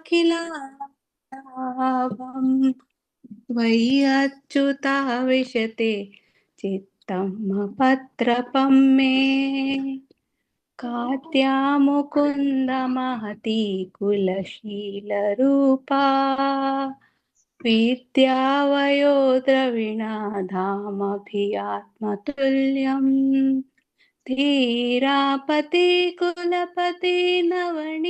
किलाभम् त्वयि अच्युता विशते चित्तं पत्रपं मे कात्या मुकुन्द महती कुलशीलरूपा विद्या वयोद्रविणा धामभियात्मतुल्यम् धीरापति कुलपति नवनीतकन्या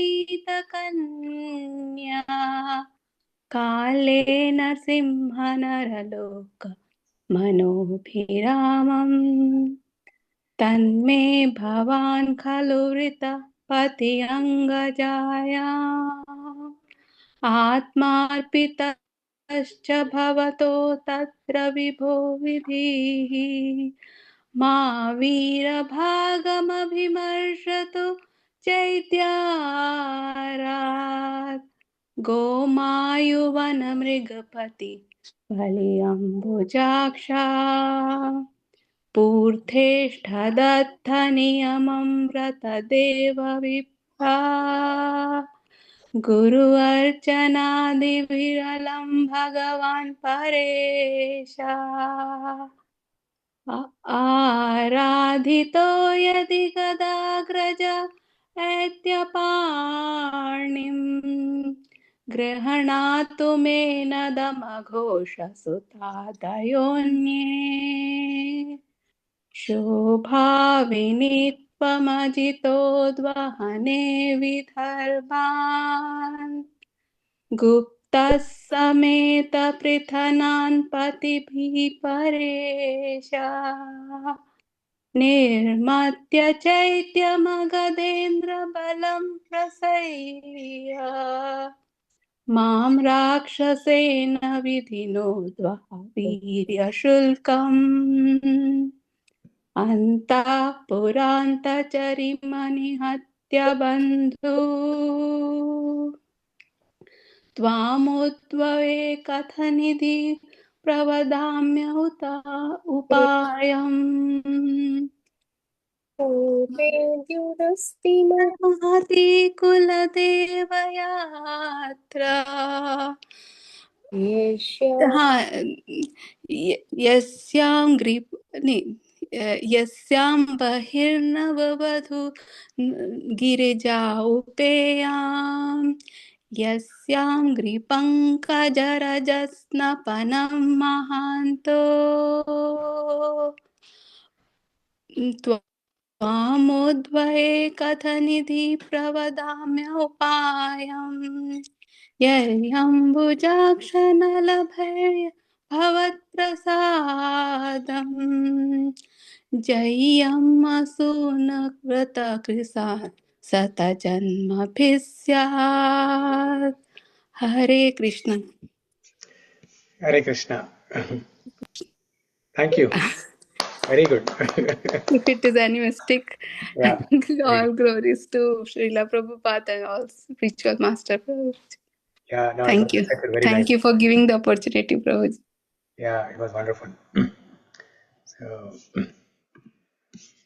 कालेन सिंहनरलोक मनोभिरामम् तन्मे भवान् खलु वृतः पति अङ्गजाया आत्मार्पितश्च भवतो तत्र विभो विधिः मा वीरभागमभिमर्शतु चैत्यारात् गोमायुवनमृगपति बलिअम्बुजाक्षा पूर्थेष्ठदत्तनियमं व्रतदेव विप्रा गुरु अर्चनादिविरलं भगवान् परेश आराधितो यदि गदाग्रज ऐत्यपाणिं गृह्णातु मे नदमघोषसुतादयोन्ये शोभाविनीत्वमजितोद्वहने विदर्भान् गुप्तः समेत पृथनान् पतिभिः परेश निर्मत्य चैत्यमगधेन्द्रबलं प्रसह्य मां राक्षसेन विधिनोद्वह वीर्यशुल्कम् अन्तःपुरान्तचरिमनिहत्य बन्धु त्वामुद्भवे कथनिधि प्रवदाम्यहुत उपायम् महती कुलदेवयात्रा यस्यां यस्यां बहिर्नववधू गिरिजा उपेयां यस्यां ग्रीपङ्कजरजस्नपनं महान्तो त्वामुद्भवे कथनिधि प्रवदाम्योपायम् यर्यम्बुजाक्षनलभय भवत्प्रसादम् जय्यम् असूनकृतकृसा शतजन्मभिः स्यात्। हरे Krishna. Hare Krishna. Thank you. Very good. If it is any mistake, Yeah. all glories to Srila Prabhupada and all spiritual master Prabhuji. Yeah, no, Thank you. very Thank nice. you for giving the opportunity, Prabhuji. Yeah, it was wonderful. So,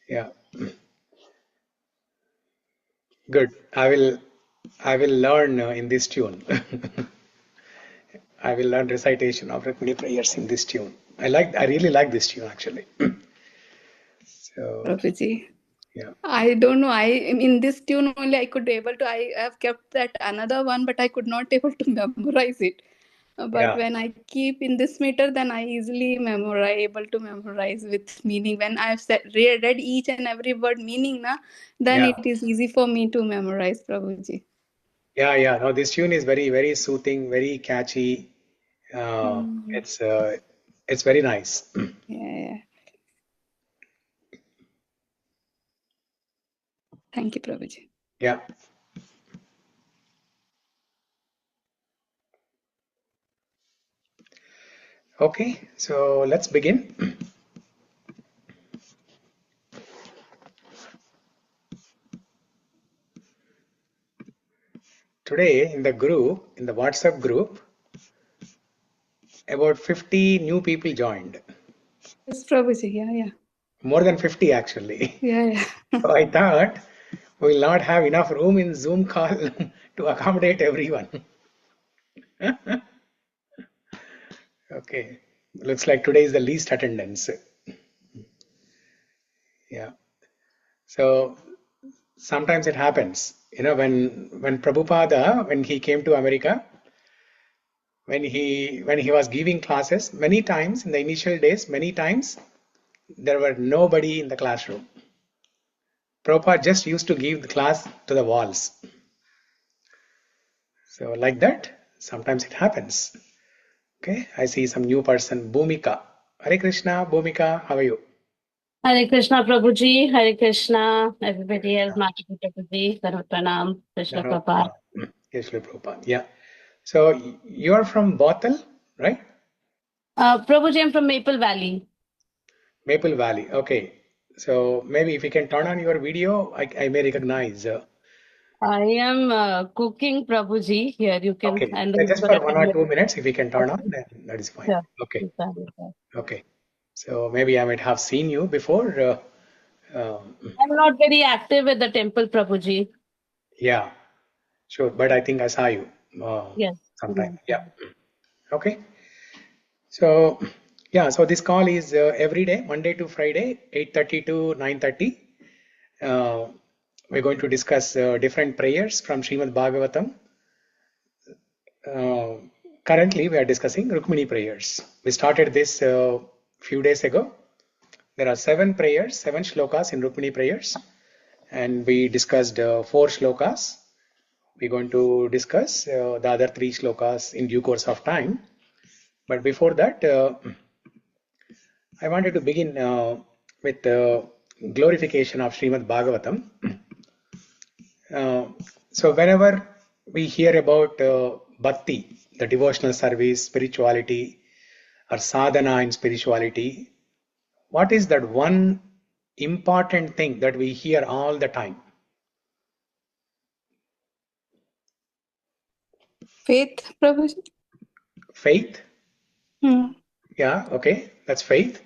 yeah, good. I will learn in this tune. I will learn recitation of Rukmini prayers in this tune. I really like this tune actually. So, Prabhuji. yeah. I don't know. In this tune only I could able to. I have kept that another one, but I could not able to memorize it. But Yeah. when I keep in this meter, then I easily able to memorize with meaning. When I've read each and every word meaning, then Yeah. it is easy for me to memorize, Prabhuji. Yeah. No, this tune is very, very soothing, very catchy. It's very nice. Yeah. Thank you, Prabhuji. Yeah. Okay, so let's begin. Today in the WhatsApp group, about 50 new people joined. Yes, Prabhuji. Yeah. More than 50 actually. Yeah. So I thought we will not have enough room in Zoom call to accommodate everyone. Okay. Looks like today is the least attendance. Yeah. So sometimes it happens. When Prabhupada, when he came to America, when he was giving classes, many times in the initial days, many times there were nobody in the classroom. Prabhupada just used to give the class to the walls. So like that, sometimes it happens. Okay, I see some new person, Bhumika. Hare Krishna, Bhumika, how are you? Hare Krishna Prabhuji, Hare Krishna, everybody else, Mata Prabhuji, Sarva Pranam, Krishna No, Prabhupada. yes, Srila Prabhupada. Yeah. So you're from Bothal, right? Prabhuji, I'm from Maple Valley. Maple Valley. Okay. So maybe if you can turn on your video, I may recognize. I am cooking Prabhuji here. You can, Okay. and Just for 1 or 2 minutes, if you can turn on, then that is fine. sure. Okay. Sure. Okay. So maybe I might have seen you before. I'm not very active at the temple, Prabhuji. Yeah, sure. But I think I saw you Yes. sometime. Yeah. Okay. So yeah. So this call is every day, Monday to Friday, 8:30 to 9:30. Uh, we're going to discuss different prayers from Srimad Bhagavatam. Uh, Currently, we are discussing Rukmini prayers. We started this few days ago. There are 7 prayers, 7 shlokas in Rukmini prayers, and we discussed 4 shlokas. We're going to discuss the other 3 shlokas in due course of time. But before that, I wanted to begin with glorification of Srimad Bhagavatam. So whenever we hear about bhakti, the devotional service, spirituality, or sadhana in spirituality, what is that one important thing that we hear all the time? Faith, Prabhuji. Faith? Hmm. Yeah, okay, that's faith.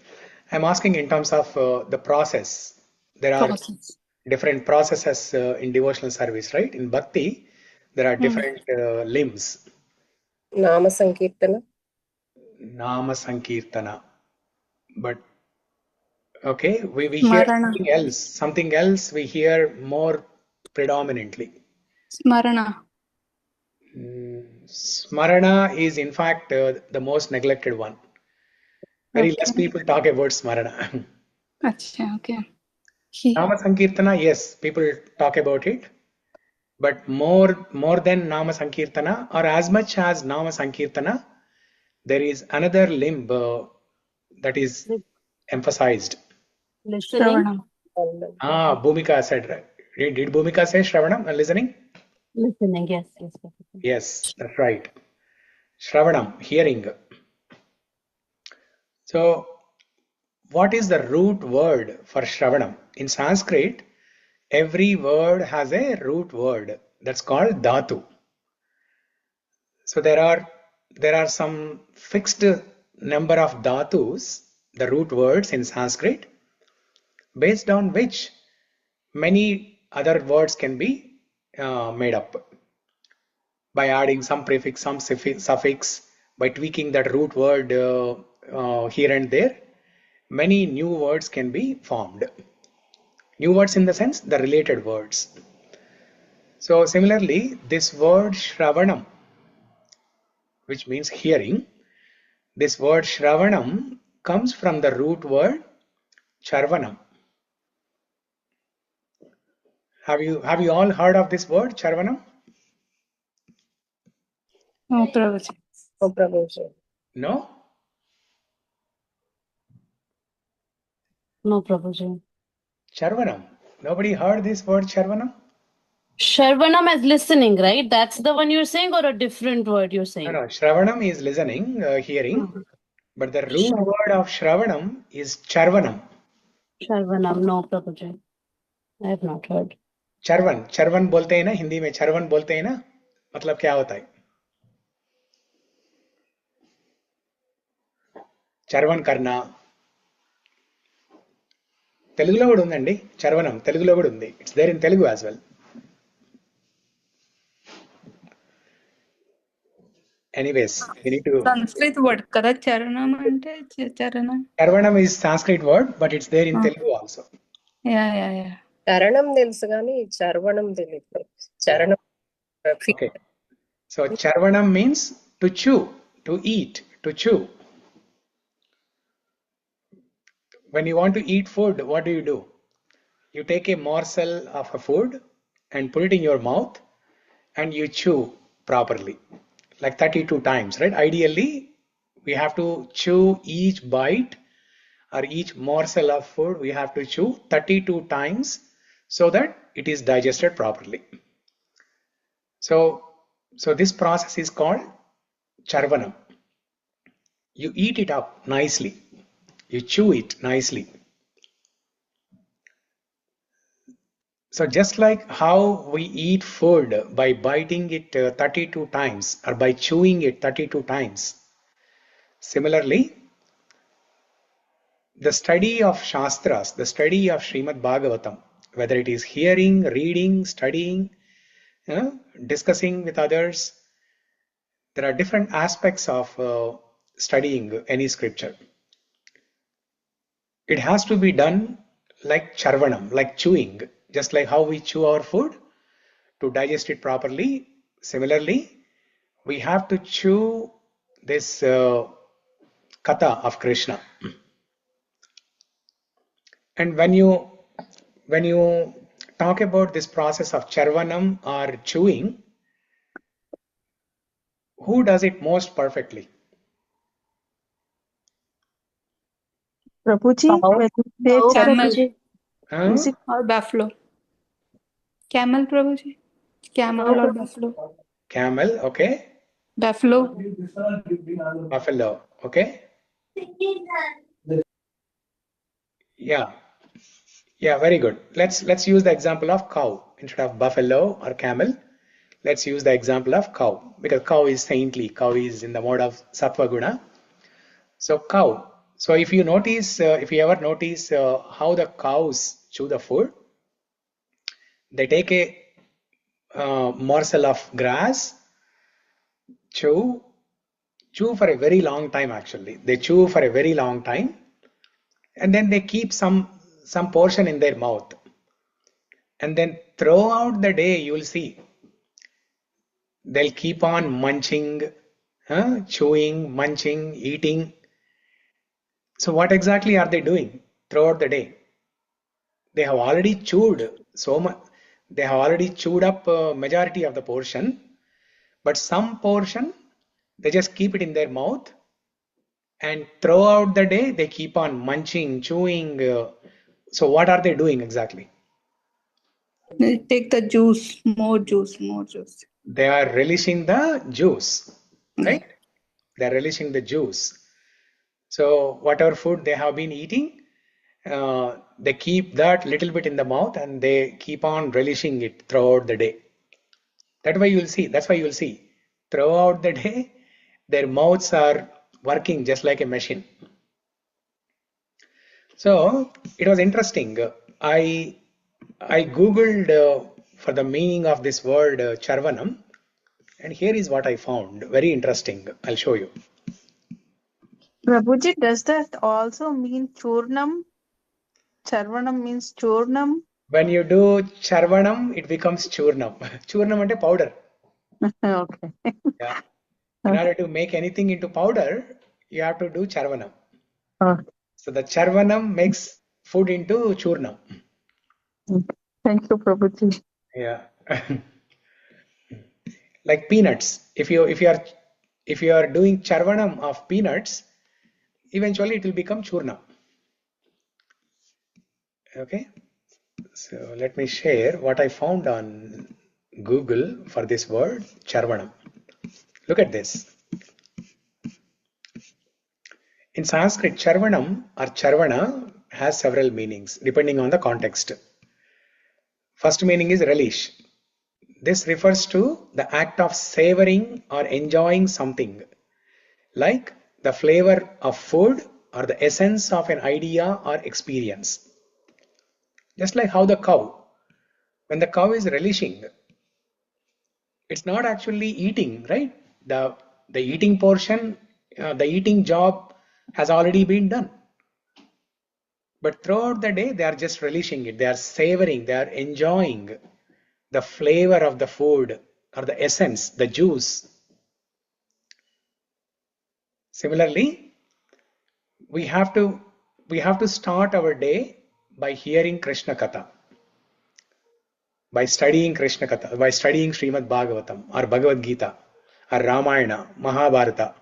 I'm asking in terms of the process. There are Process. different processes in devotional service, right? In bhakti, there are different limbs. Nama Sankirtana. Nama Sankirtana. But okay, we hear Smarana. something else. Something else we hear more predominantly. Smarana. Smarana is in fact the most neglected one. Very less Okay. people talk about Smarana. Acha, okay. Nama Sankirtana, yes, people talk about it. But more than Nama Sankirtana, or as much as Nama Sankirtana, there is another limb that is emphasized. Listening. Shravana. Bhumika said, right? Did Bhumika say Shravanam? Listening? Listening, yes. Prabhuji. Yes, that's right. Shravanam, hearing. So, what is the root word for Shravanam? In Sanskrit, every word has a root word that's called dhatu. So there are some fixed number of dhatus, the root words in Sanskrit, based on which many other words can be made up by adding some prefix, some suffix, by tweaking that root word here and there. Many new words can be formed. New words in the sense the related words. So similarly, this word Shravanam, which means hearing, this word Shravanam comes from the root word Charvanam. Have you all heard of this word Charvanam? No, Prabhuji. Oh, Prabhuji. No? No, Prabhuji. Charvanam. Nobody heard this word Charvanam? Sharvanam as listening, right? That's the one you're saying, or a different word you're No, saying? no. Shravanam is listening, hearing. But the root word of Shravanam is Charvanam. Sharvanam, no, Prabhuji. I have not heard. चरवन बोलते हैं ना हिंदी में चरवन बोलते हैं ना मतलब क्या होता है చర్వన్ కర్ణ తెలుగులో కూడా ఉందండి చర్వనం తెలుగులో కూడా ఉంది it's there in Telugu as well Anyways, we need to. Sanskrit word kada charanam ante charana. Charvanam is Sanskrit word, but it's there in Telugu also. Yeah. చరణం తెలుసు కానీ చర్వణం తెలియదు. చరణం Okay. So charvanam means to chew, to eat, to chew. When you want to eat food, what do? You take a morsel of a food and put it in your mouth and you chew properly, like 32 times, right? Ideally, we have to chew each bite or each morsel of food, we have to chew 32 times so that it is digested properly. So this process is called charvanam. You eat it up nicely. You chew it nicely. So just like how we eat food by biting it 32 times or by chewing it 32 times, similarly, the study of Shastras, the study of Srimad Bhagavatam, whether it is hearing, reading, studying, discussing with others, there are different aspects of studying any scripture. It has to be done like charvanam, like chewing, just like how we chew our food to digest it properly. Similarly, we have to chew this katha of Krishna. And when you talk about this process of charvanam or chewing, who does it most perfectly? Prabhuji, Cow. when you say Cow, Camel. Prabhuji. is it Or buffalo. Camel, Prabhuji. Camel or buffalo. Camel, okay. Buffalo. Buffalo, okay. Yeah, very good. Let's use the example of cow instead of buffalo or camel. Let's use the example of cow because cow is saintly. Cow is in the mode of sattva guna. So cow. So if you ever notice how the cows chew the food, they take a morsel of grass, chew for a very long time. Actually, they chew for a very long time, and then they keep some portion in their mouth, and then throughout the day you will see they'll keep on munching, chewing, munching, eating. So what exactly are they doing throughout the day? They have already chewed so much. They have already chewed up majority of the portion, but some portion they just keep it in their mouth, and throughout the day they keep on munching, chewing. So what are they doing exactly? They take the juice, more juice. They are relishing the juice, right? They are relishing the juice. So whatever food they have been eating, they keep that little bit in the mouth and they keep on relishing it throughout the day. That's why you'll see throughout the day their mouths are working just like a machine. So it was interesting. I googled for the meaning of this word charvanam, and here is what I found. Very interesting. I'll show you. Prabhuji, does that also mean churnam? Charvanam means churnam. When you do charvanam, it becomes churnam. Churnam ante powder. Okay. Yeah. In order to make anything into powder, you have to do charvanam. Okay. So the charvanam makes food into churnam. Thank you, Prabhuji. Yeah. Like peanuts. If you are doing charvanam of peanuts, eventually it will become churnam. Okay. So let me share what I found on Google for this word charvanam. Look at this. In Sanskrit, charvanam or charvana has several meanings depending on the context. First meaning is relish. This refers to the act of savoring or enjoying something, like the flavor of food or the essence of an idea or experience. Just like how the cow, when the cow is relishing, it's not actually eating, right? The eating portion, the eating job has already been done. But throughout the day, they are just relishing it. They are savoring, they are enjoying the flavor of the food or the essence, the juice. Similarly, we have to start our day by hearing Krishna Katha, by studying Krishna Katha, by studying Srimad Bhagavatam or Bhagavad Gita or Ramayana, Mahabharata.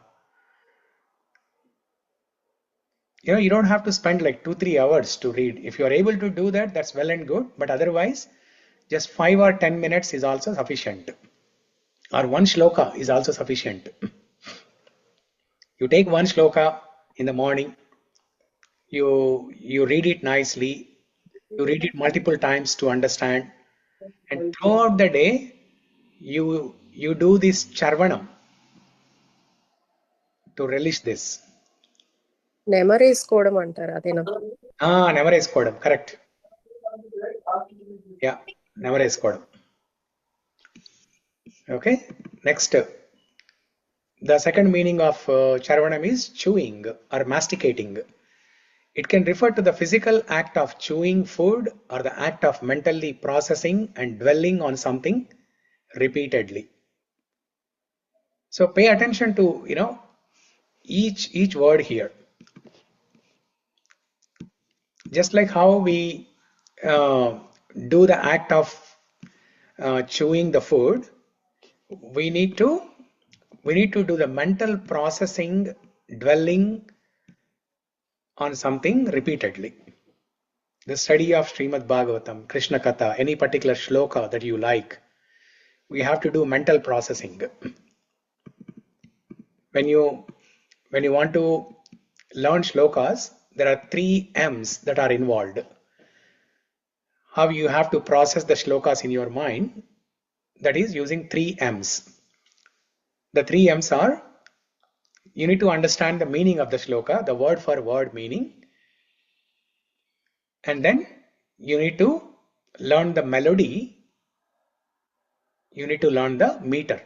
You don't have to spend like 2-3 hours to read. If you are able to do that, that's well and good. But otherwise, just 5 or 10 minutes is also sufficient. Or one shloka is also sufficient. You take one shloka in the morning, you read it nicely, you read it multiple times to understand, and throughout the day you do this charvanam to relish this. నెమరేసుకోవడం అంటారు అదేనా? నెమరేసుకోవడం, correct. Yeah, నెమరేసుకోవడం. Okay, next, the second meaning of charvanam is chewing or masticating. It can refer to the physical act of chewing food or the act of mentally processing and dwelling on something repeatedly. So pay attention to each word here. Just like how we do the act of chewing the food, we need to do the mental processing, dwelling on something repeatedly. The study of Srimad Bhagavatam, Krishna Katha, any particular shloka that you like, we have to do mental processing. When you want to learn shlokas, there are 3 M's that are involved. How you have to process the shlokas in your mind, that is using 3 M's. The 3 M's are, you need to understand the meaning of the shloka, the word for word meaning, and then you need to learn the melody, you need to learn the meter.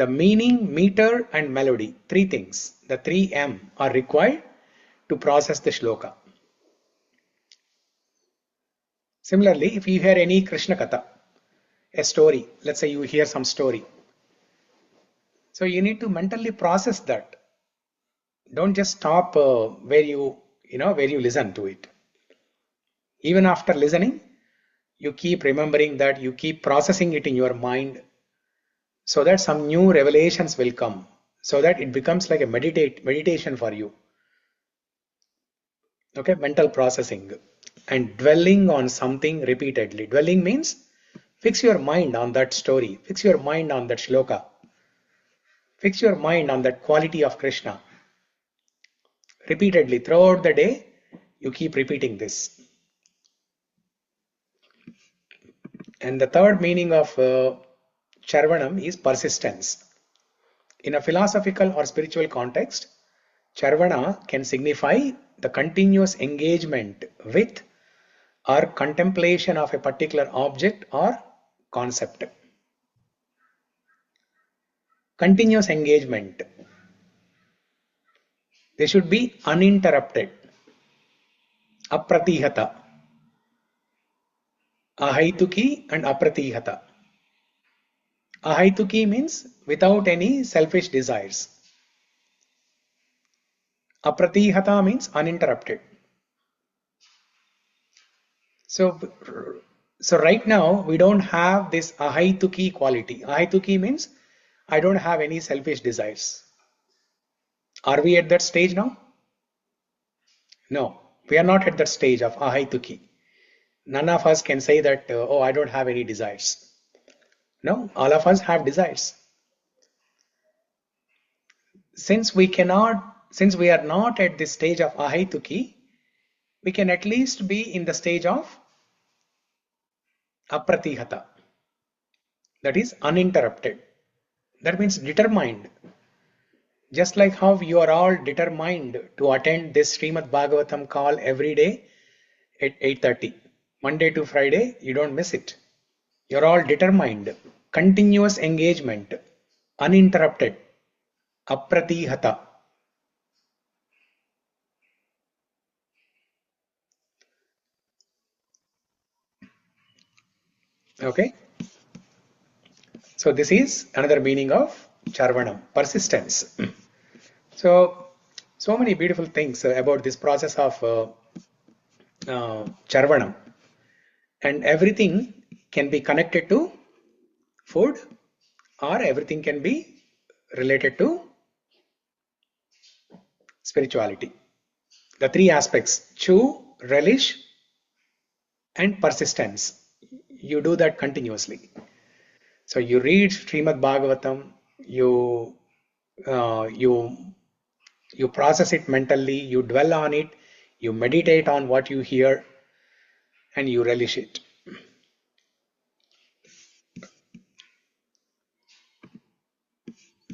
The meaning, meter and melody, 3 things, the 3 M are required to process the shloka. Similarly, if you hear any Krishna Katha, a story, let's say you hear some story, so you need to mentally process that. Don't just stop where you listen to it. Even after listening, you keep remembering that, you keep processing it in your mind, so that some new revelations will come, so that it becomes like a meditation for you. Okay, mental processing and dwelling on something repeatedly. Dwelling means fix your mind on that story, fix your mind on that shloka, fix your mind on that quality of Krishna. Repeatedly throughout the day, you keep repeating this. And the third meaning of charvanam is persistence. In a philosophical or spiritual context, charvana can signify the continuous engagement with or contemplation of a particular object or concept. Continuous engagement. They should be uninterrupted. Apratihata. Ahaituki and apratihata. Ahaituki means without any selfish desires. Apratihata means uninterrupted. So right now we don't have this ahaituki quality. Ahaituki means I don't have any selfish desires. Are we at that stage now? No, we are not at that stage of ahaituki. None of us can say that, oh, I don't have any desires. No, all of us have desires. Since we are not at this stage of ahaituki, we can at least be in the stage of apratihata. That is uninterrupted. That means determined. Just like how you are all determined to attend this Srimad Bhagavatam call every day at 8:30. Monday to Friday, you don't miss it. You're all determined. Continuous engagement. Uninterrupted. apratihata. Okay. So this is another meaning of charvanam, persistence. So many beautiful things about this process of charvanam, and everything can be connected to food, or everything can be related to spirituality. The three aspects: chew, relish, and persistence. You do that continuously. So you read Srimad Bhagavatam, you process it mentally, you dwell on it, you meditate on what you hear, and you relish it.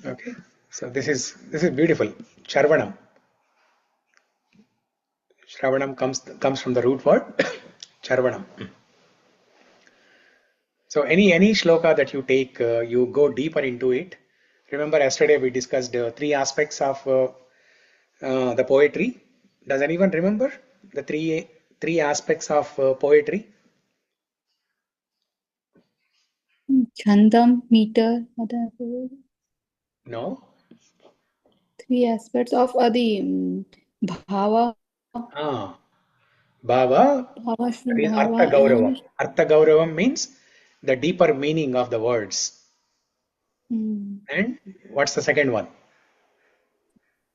Okay, so this is beautiful. Charvanam. Shravanam comes from the root word charvanam. So any shloka that you take, you go deeper into it. Remember, yesterday we discussed three aspects of the poetry. Does anyone remember the three aspects of poetry? Chandam, meter, other No. three aspects of the bhava, Bhava. bhava, That is bhava, Artha Gauravam. and Artha Gauravam means the deeper meaning of the words. And what's the second one?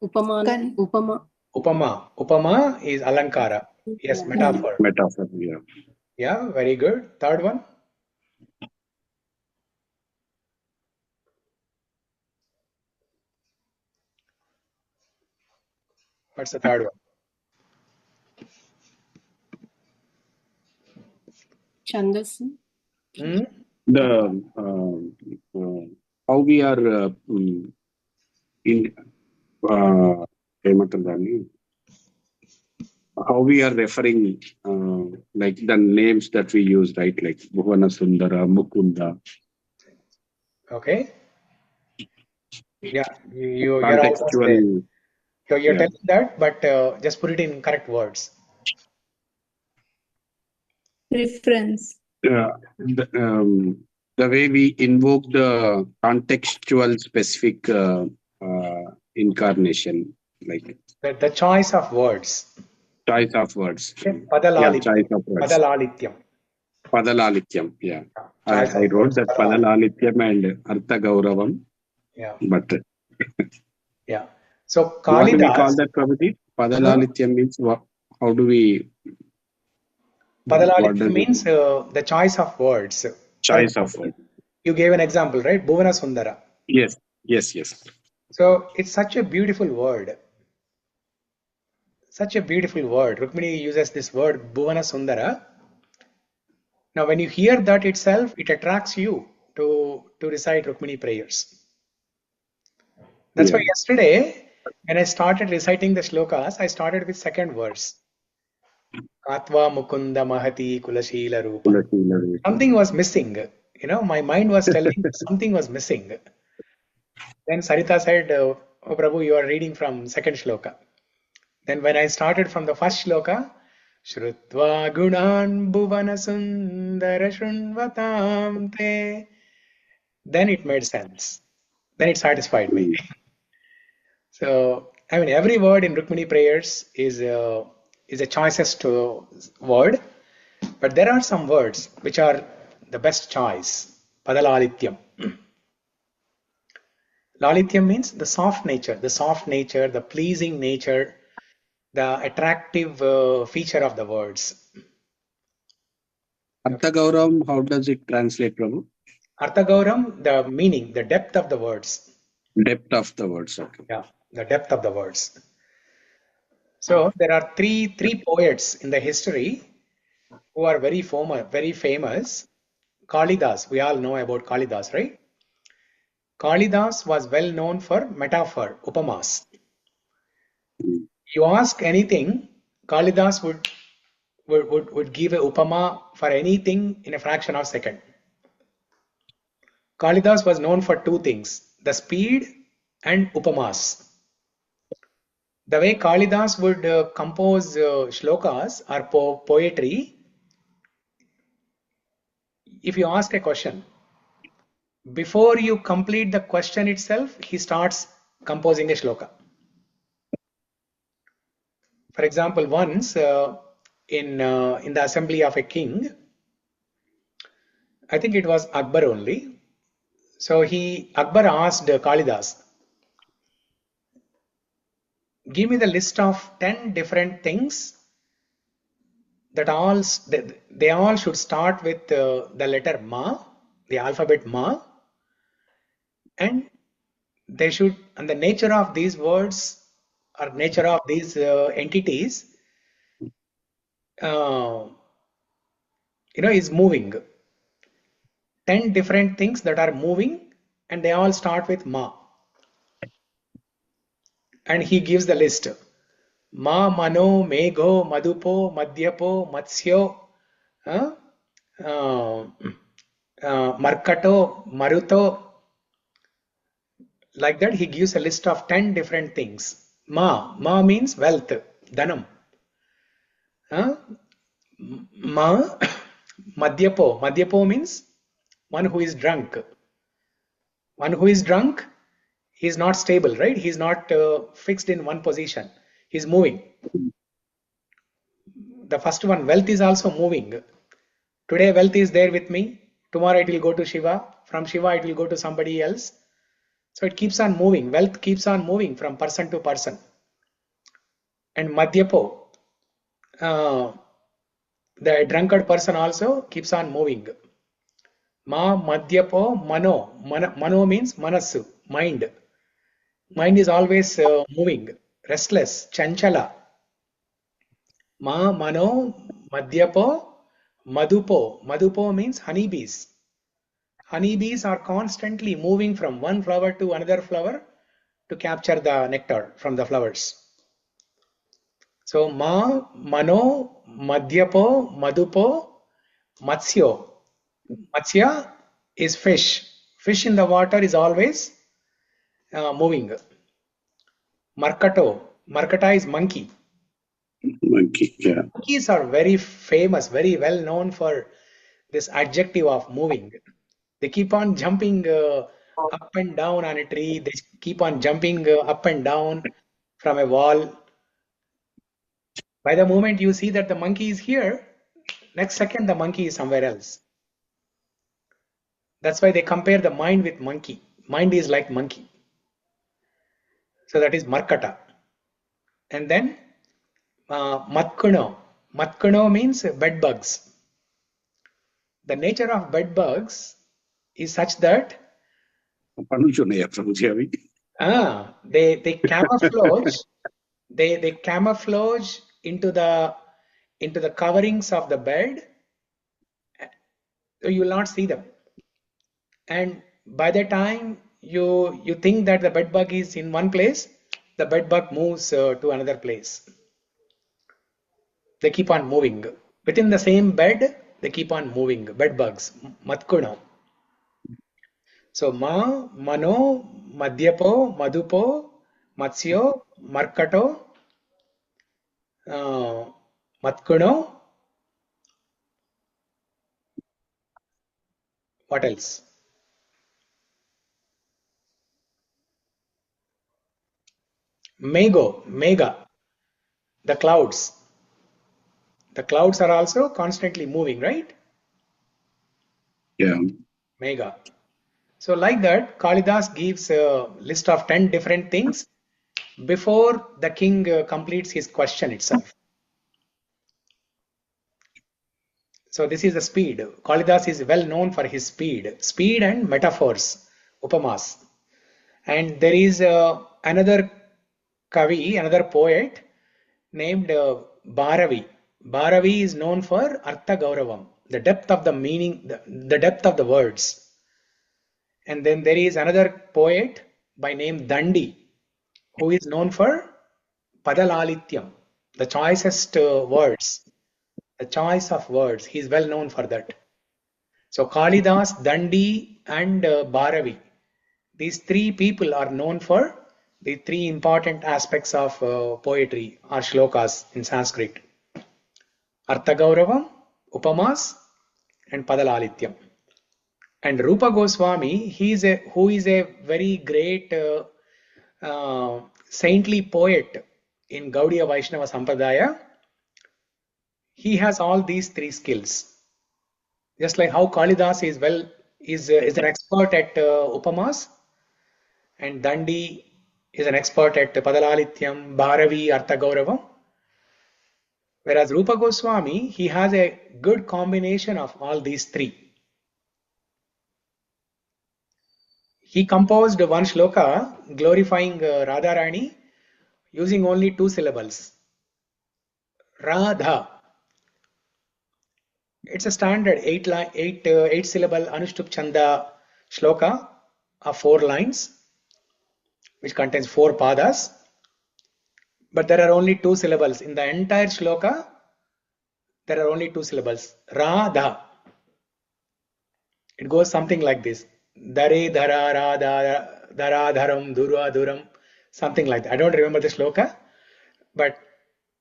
Upamana. Upama. Upama. Upama is Alankara. Yes, metaphor. Metaphor, yeah. Yeah, very good. Third one? What's the third one? Chandas. Hmm? The how we are in how we are referring like the names that we use, right? Like Bhuvana Sundara, Mukunda. Okay. Yeah, you're almost there. Contextual. So you're Yeah. telling that, but just put it in correct words. reference. The way we invoke the contextual specific incarnation, like The choice of words. choice of words. Okay. Yeah, Padalalityam. choice of words. Padalalityam. Padalalityam, yeah. Choice I of wrote words. that Padalalityam and Artha Gauravam, Yeah. but Yeah. So what do we call Kalidas. that, Prabhuji? Padalalityam means what? How do we? What Padalalityam does it means the choice of words. For choice of example, words? you gave an example, right? Bhuvana Sundara. Yes, yes, yes. So it's such a beautiful word. Such a beautiful word. Rukmini uses this word Bhuvana Sundara. Now, when you hear that itself, it attracts you to recite Rukmini prayers. That's why yesterday, when I started reciting the shlokas, I started with second verse. Katva Mukunda Mahati Kulashila Rupa. Something was missing. My mind was telling something was missing. Then Sarita said, Oh Prabhu, you are reading from second shloka. Then when I started from the first shloka, Shrutva Gunan Bhuvana Sundara Shrunvatam Te, then it made sense. Then it satisfied me. So, I mean, every word in Rukmini prayers is a choicest word, but there are some words which are the best choice. Padalalityam. Lalityam means the soft nature, the pleasing nature, the attractive feature of the words. Artha Gauravam, how does it translate, Prabhu? Artha Gauram, the meaning, the depth of the words. Depth of the words, okay. Yeah, the depth of the words. So there are three poets in the history who are very famous. Kalidas, we all know about Kalidas, right? Kalidas was well known for metaphor, upamas. You ask anything, Kalidas would give a upama for anything in a fraction of a second. Kalidas was known for two things: the speed and upamas. The way Kalidas would compose shlokas or poetry, if you ask a question, before you complete the question itself, he starts composing a shloka. For example, once in the assembly of a king, I think it was Akbar only. So Akbar asked Kalidas, give me the list of 10 different things that they all should start with the letter Ma, the alphabet Ma, and the nature of these words or nature of these entities, is moving. 10 different things that are moving, and they all start with Ma. And he gives the list. Ma, Mano, Megho, Madupo, Madhyapo, Matsyo, Markato, Maruto. Like that, he gives a list of 10 different things. Ma means wealth, dhanam. Madhyapo means one who is drunk. One who is drunk, he is not stable, right? He is not fixed in one position. He is moving. The first one, wealth, is also moving. Today, wealth is there with me. Tomorrow, it will go to Shiva. From Shiva, it will go to somebody else. So it keeps on moving. Wealth keeps on moving from person to person. And Madhyapo, the drunkard person, also keeps on moving. Ma, Madhyapo, Mano means Manasu, mind. Mind is always moving, restless, Chanchala. Ma, Mano, Madhyapo, Madupo. Madupo means honeybees. Honeybees are constantly moving from one flower to another flower to capture the nectar from the flowers. So Ma, Mano, Madhyapo, Madupo, Matsyo. Matsya is fish. Fish in the water is always moving. Markato. Markata is monkey. Monkey, yeah. Monkeys are very famous, very well known for this adjective of moving. They keep on jumping up and down on a tree. They keep on jumping up and down from a wall. By the moment you see that the monkey is here, next second the monkey is somewhere else. That's why they compare the mind with monkey. Mind is like monkey. So that is Markata. And then Matkuno. Matkuno means bed bugs. The nature of bed bugs is such that they camouflage. They camouflage into the coverings of the bed. So you will not see them. And by the time you think that the bed bug is in one place, the bed bug moves to another place. They keep on moving. Within the same bed, they keep on moving. Bed bugs. Matkuna. So Ma, Mano, Madhyapo, Madupo, Matsyo, Markato, Matkuno. What else? Mega, the clouds. The clouds are also constantly moving, right? Yeah. Mega. So like that, Kalidas gives a list of 10 different things before the king completes his question itself. So this is the speed. Kalidas is well known for his speed and metaphors, upamas. And there is another kavi, another poet named Bharavi. Bharavi is known for Artha Gauravam, the depth of the meaning, the depth of the words. And then there is another poet by name Dandi, who is known for Padalalityam, the choicest words, the choice of words. He is well known for that. So Kalidas, Dandi and Bharavi, these three people are known for the three important aspects of poetry or shlokas in Sanskrit: Arthagauravam, Upamas, and Padalalityam. And Rupa Goswami, who is a very great saintly poet in Gaudiya Vaishnava Sampradaya. He has all these three skills. Just like how Kalidas is an expert at Upamas, and Dandi is an expert at Padalalityam, Bharavi, Arthagauravam. Whereas Rupa Goswami, he has a good combination of all these three. He composed one shloka glorifying Radharani using only 2 syllables. Radha. It's a standard 8 syllable Anushtup Chanda shloka of 4 lines, which contains 4 padas. But there are only 2 syllables. In the entire shloka, there are only 2 syllables. Radha. It goes something like this. Dare dhara radha dhara dharam dhura dhuram. Something like that. I don't remember the shloka. But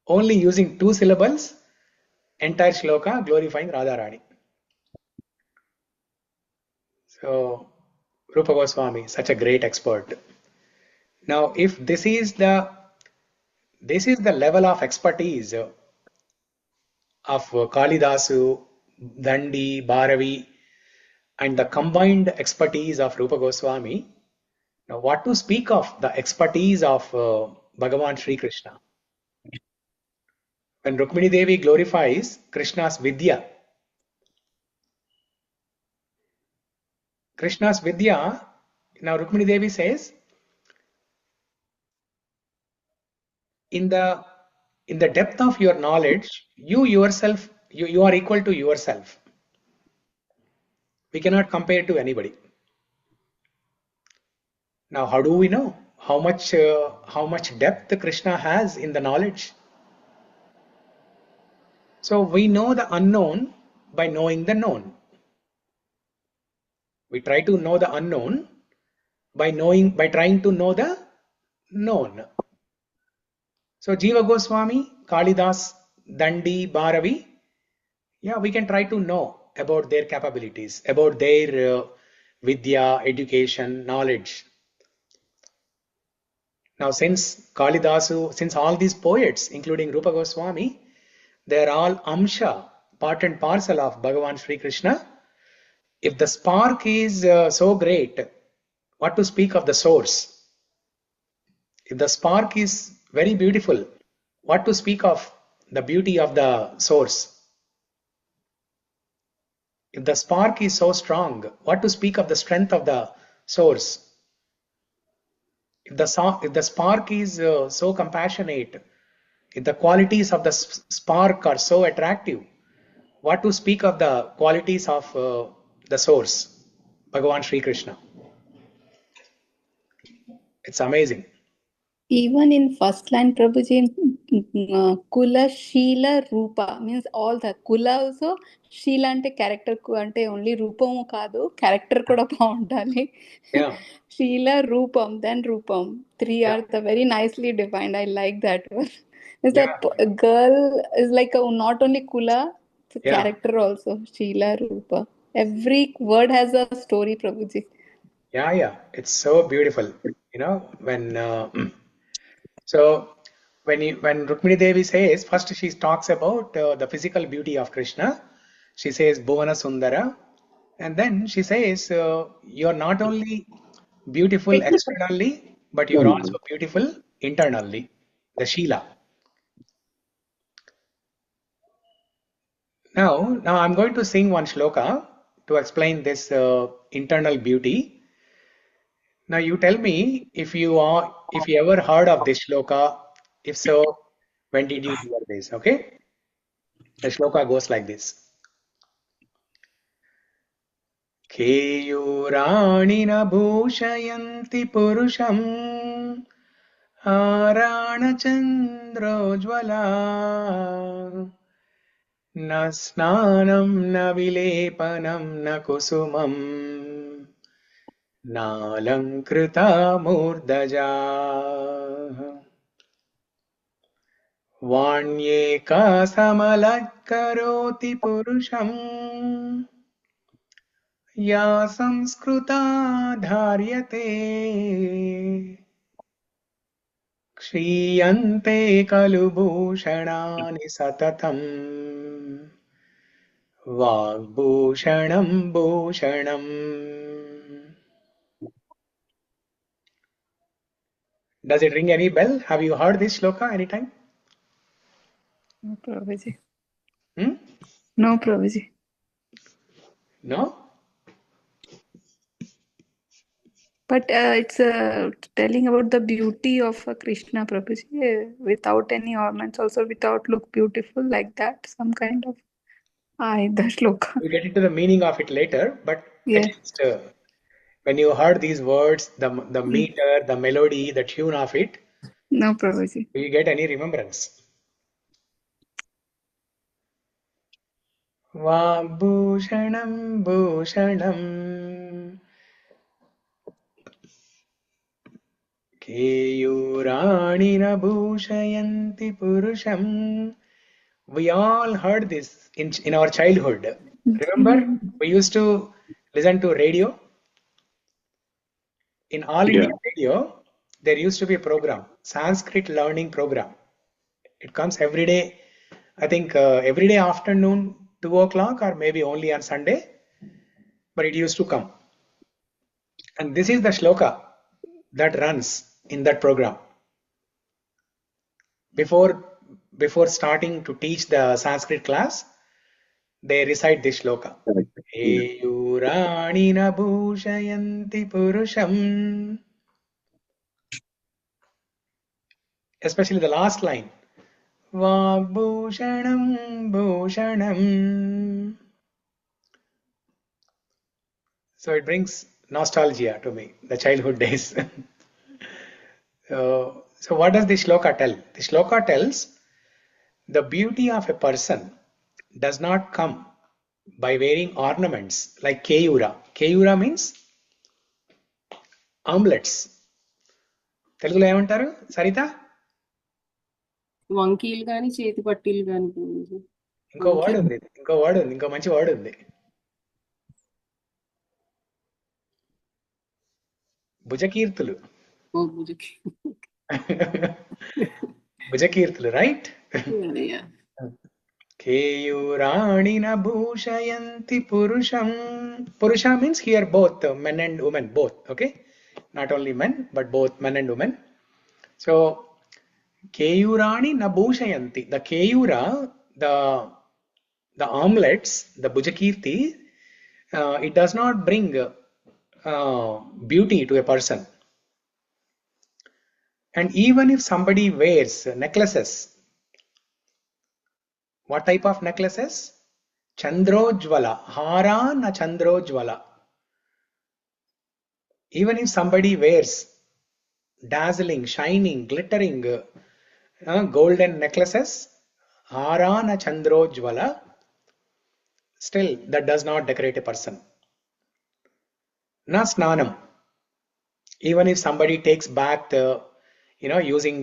only using 2 syllables, entire shloka glorifying Radharani. So, Rupa Goswami, such a great expert. Now, if this is the level of expertise of Kalidasu, Dandi, Bharavi, and the combined expertise of Rupa Goswami, now what to speak of the expertise of Bhagavan Sri Krishna? When Rukmini Devi glorifies Krishna's Vidya, now Rukmini Devi says, in the depth of your knowledge, you yourself, you are equal to yourself. We cannot compare to anybody. Now, how do we know how much depth Krishna has in the knowledge? So we know the unknown by knowing the known. We try to know the unknown by trying to know the known. So Jiva Goswami, Kalidas, Dandi, Bharavi, yeah, we can try to know about their capabilities, about their vidya, education, knowledge. Now, since all these poets, including Rupa Goswami, they are all amsha, part and parcel of Bhagavan Sri Krishna. If the spark is so great, what to speak of the source? If the spark is very beautiful, what to speak of the beauty of the source? If the spark is so strong, what to speak of the strength of the source? If the spark is so compassionate, if the qualities of the spark are so attractive, what to speak of the qualities of the source, Bhagavan Sri Krishna? It's amazing. Even in first line, Prabhuji, Kula, Sheela, Rupa means all the Kula also, Sheela ante character ante only Rupamu kaadu, character kuda baguntali. Yeah. Sheela, Rupam, then Rupam. 3 are the very nicely defined. I like that one. Is Yeah. that girl is like not only Kula, it's a Yeah. character also. Sheela, Rupa. Every word has a story, Prabhuji. Yeah. It's so beautiful. When so when Rukmini Devi says, first she talks about the physical beauty of Krishna. She says Bhuvana Sundara, and then she says you're not only beautiful externally, but you're also beautiful internally. The Sheela. Now I'm going to sing one shloka to explain this internal beauty. Now you tell me if you ever heard of this shloka. If so, when did you hear this? Okay, the shloka goes like this: Keyurani na bhushayanti purusham arana chandrojvala na snanam na vilepanam na kusumam नालङ्कृता मूर्धजाः वाण्येका समलत्करोति पुरुषम् या संस्कृता धार्यते क्षीयन्ते खलु भूषणानि सततम् वाग्भूषणं भूषणम्. Does it ring any bell? Have you heard this shloka anytime? No, Prabhuji. Hmm? No, Prabhuji. No? But it's telling about the beauty of Krishna, Prabhuji, without any ornaments, also without look beautiful like that. Some kind of the shloka. We get into the meaning of it later, but Yeah. at least when you heard these words, the meter, the melody, the tune of it, No, Prabhuji. do you get any remembrance? Vagbhushanam bhushanam Keyurani na bhushayanti purusham. We all heard this in our childhood. Remember, we used to listen to radio. In All India Yeah. Radio, there used to be a program, Sanskrit learning program. It comes every day, I think every day afternoon, 2 o'clock, or maybe only on Sunday, but it used to come. And this is the shloka that runs in that program. Before starting to teach the Sanskrit class, they recite this shloka. Correct. Yeah. Eyurani na bhushayanti purusham. Especially the last line. Vagbhushanam bhushanam. So it brings nostalgia to me, the childhood days. So what does the shloka tell? The shloka tells the beauty of a person does not come by wearing ornaments like Keyura. Keyura means omelettes. తెలుగులో ఏమంటారు సరిత? వంకీలు కానీ చేతి పట్టీలు కానీ ఇంకో word ఉంది, ఇంకో మంచి వర్డ్ ఉంది. భుజకీర్తులు. భుజకీర్తులు, రైట్? కేయూరాణి న భూషయంతి పురుషం. Purusha means here both men and women, both. Okay, not only men but both men and women. So Keyurani na bhushayanti. The Keyura, the armlets, the Bhujakirti, it does not bring beauty to a person. And even if somebody wears necklaces, what type of necklaces? Chandrojvala, hara na chandrojvala. Even if somebody wears dazzling, shining, glittering golden necklaces, hara na chandrojvala, still that does not decorate a person. Na snanam. Even if somebody takes bath, using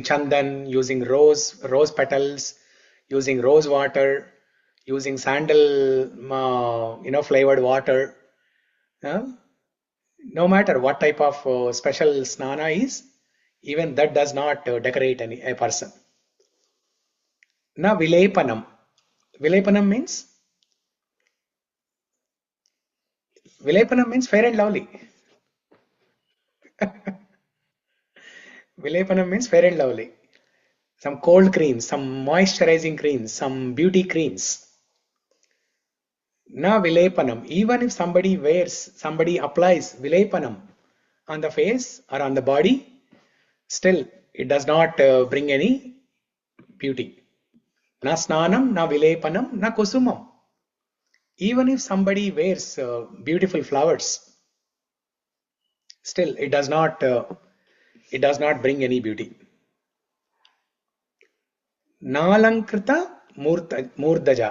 chandan, using rose petals, using rose water, using sandal, flavored water, no matter what type of special snana is, even that does not decorate a person. Na vilepanam. Vilepanam means fair and lovely. Vilepanam means fair and lovely. Some cold creams, some moisturizing creams, some beauty creams. Na vilepanam. Even if somebody applies vilepanam on the face or on the body, still it does not bring any beauty. Na snanam, na vilepanam, na kusumam. Even if somebody wears beautiful flowers, still it does not bring any beauty. Nalankrita murdaja.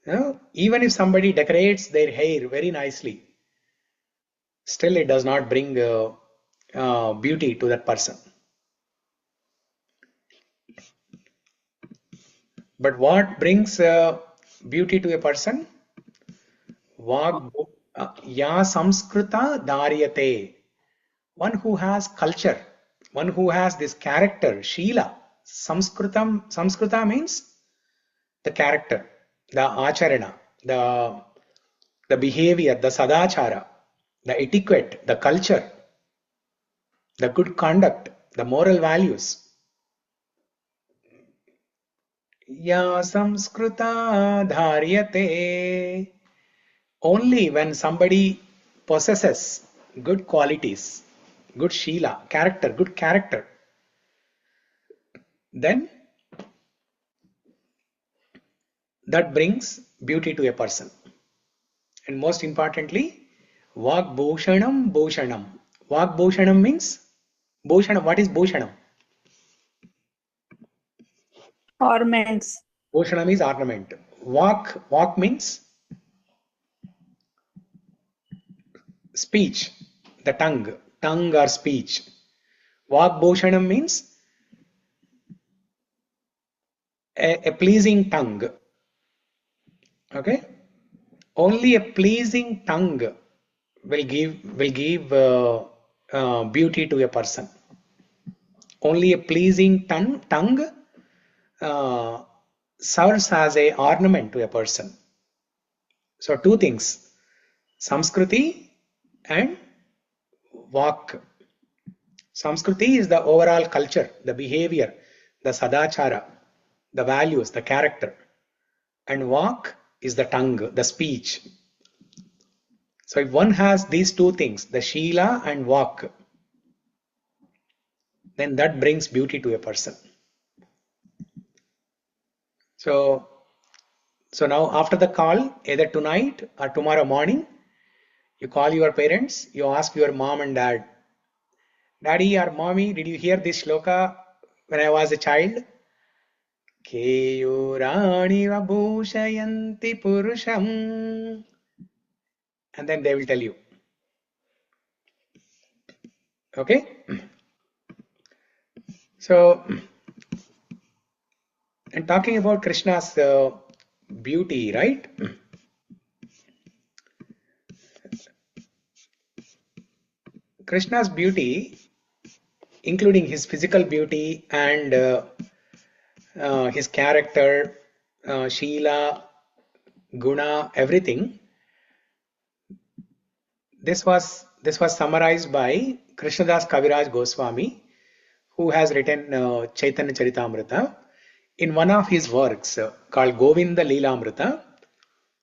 Even if somebody decorates their hair very nicely, still it does not bring beauty to that person. But what brings beauty to a person? Ya samskrita dharyate. One who has culture, one who has this character, Sheela. Samskrita means the character, the acharana, the behavior, the sadachara, the etiquette, the culture, the good conduct, the moral values. Ya samskrita dharyate. Only when somebody possesses good qualities, good Sheela, character, good character, then that brings beauty to a person. And most importantly, Vak Bhushanam Bhushanam. Vak Bhushanam means Bhushanam. What is Bhushanam? Ornaments. Bhushanam is ornament. Vak means speech, the tongue or speech. Vak Bhushanam means a pleasing tongue. Okay, only a pleasing tongue will give beauty to a person. Only a pleasing tongue serves as a ornament to a person. So two things, Samskriti and Vak. Samskriti is the overall culture, the behavior, the sadachara, the values, the character. And Vak is the tongue, the speech. So if one has these two things, the Sheela and Vak, then that brings beauty to a person. So now after the call, either tonight or tomorrow morning, you call your parents, you ask your mom and dad, Daddy or Mommy, did you hear this shloka when I was a child? Keyurani vabhushayanti purusham. And then they will tell you. Okay? So, and talking about Krishna's beauty, right? Krishna's beauty, including his physical beauty and his character, Sheela, Guna, everything. This was summarized by Krishnadas Kaviraj Goswami, who has written Chaitanya Charitamrita. In one of his works called Govinda Leelamrita,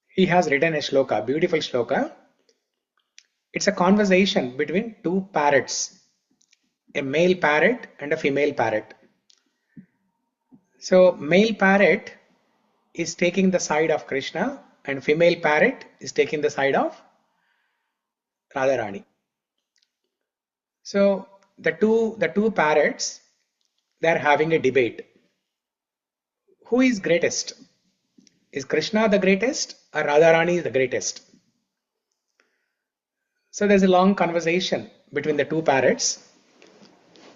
he has written a shloka, beautiful shloka. It's a conversation between two parrots, a male parrot and a female parrot. So male parrot is taking the side of Krishna and female parrot is taking the side of Radharani. So the two parrots, they are having a debate. Who is greatest? Is Krishna the greatest or Radharani is the greatest? So there's a long conversation between the two parrots,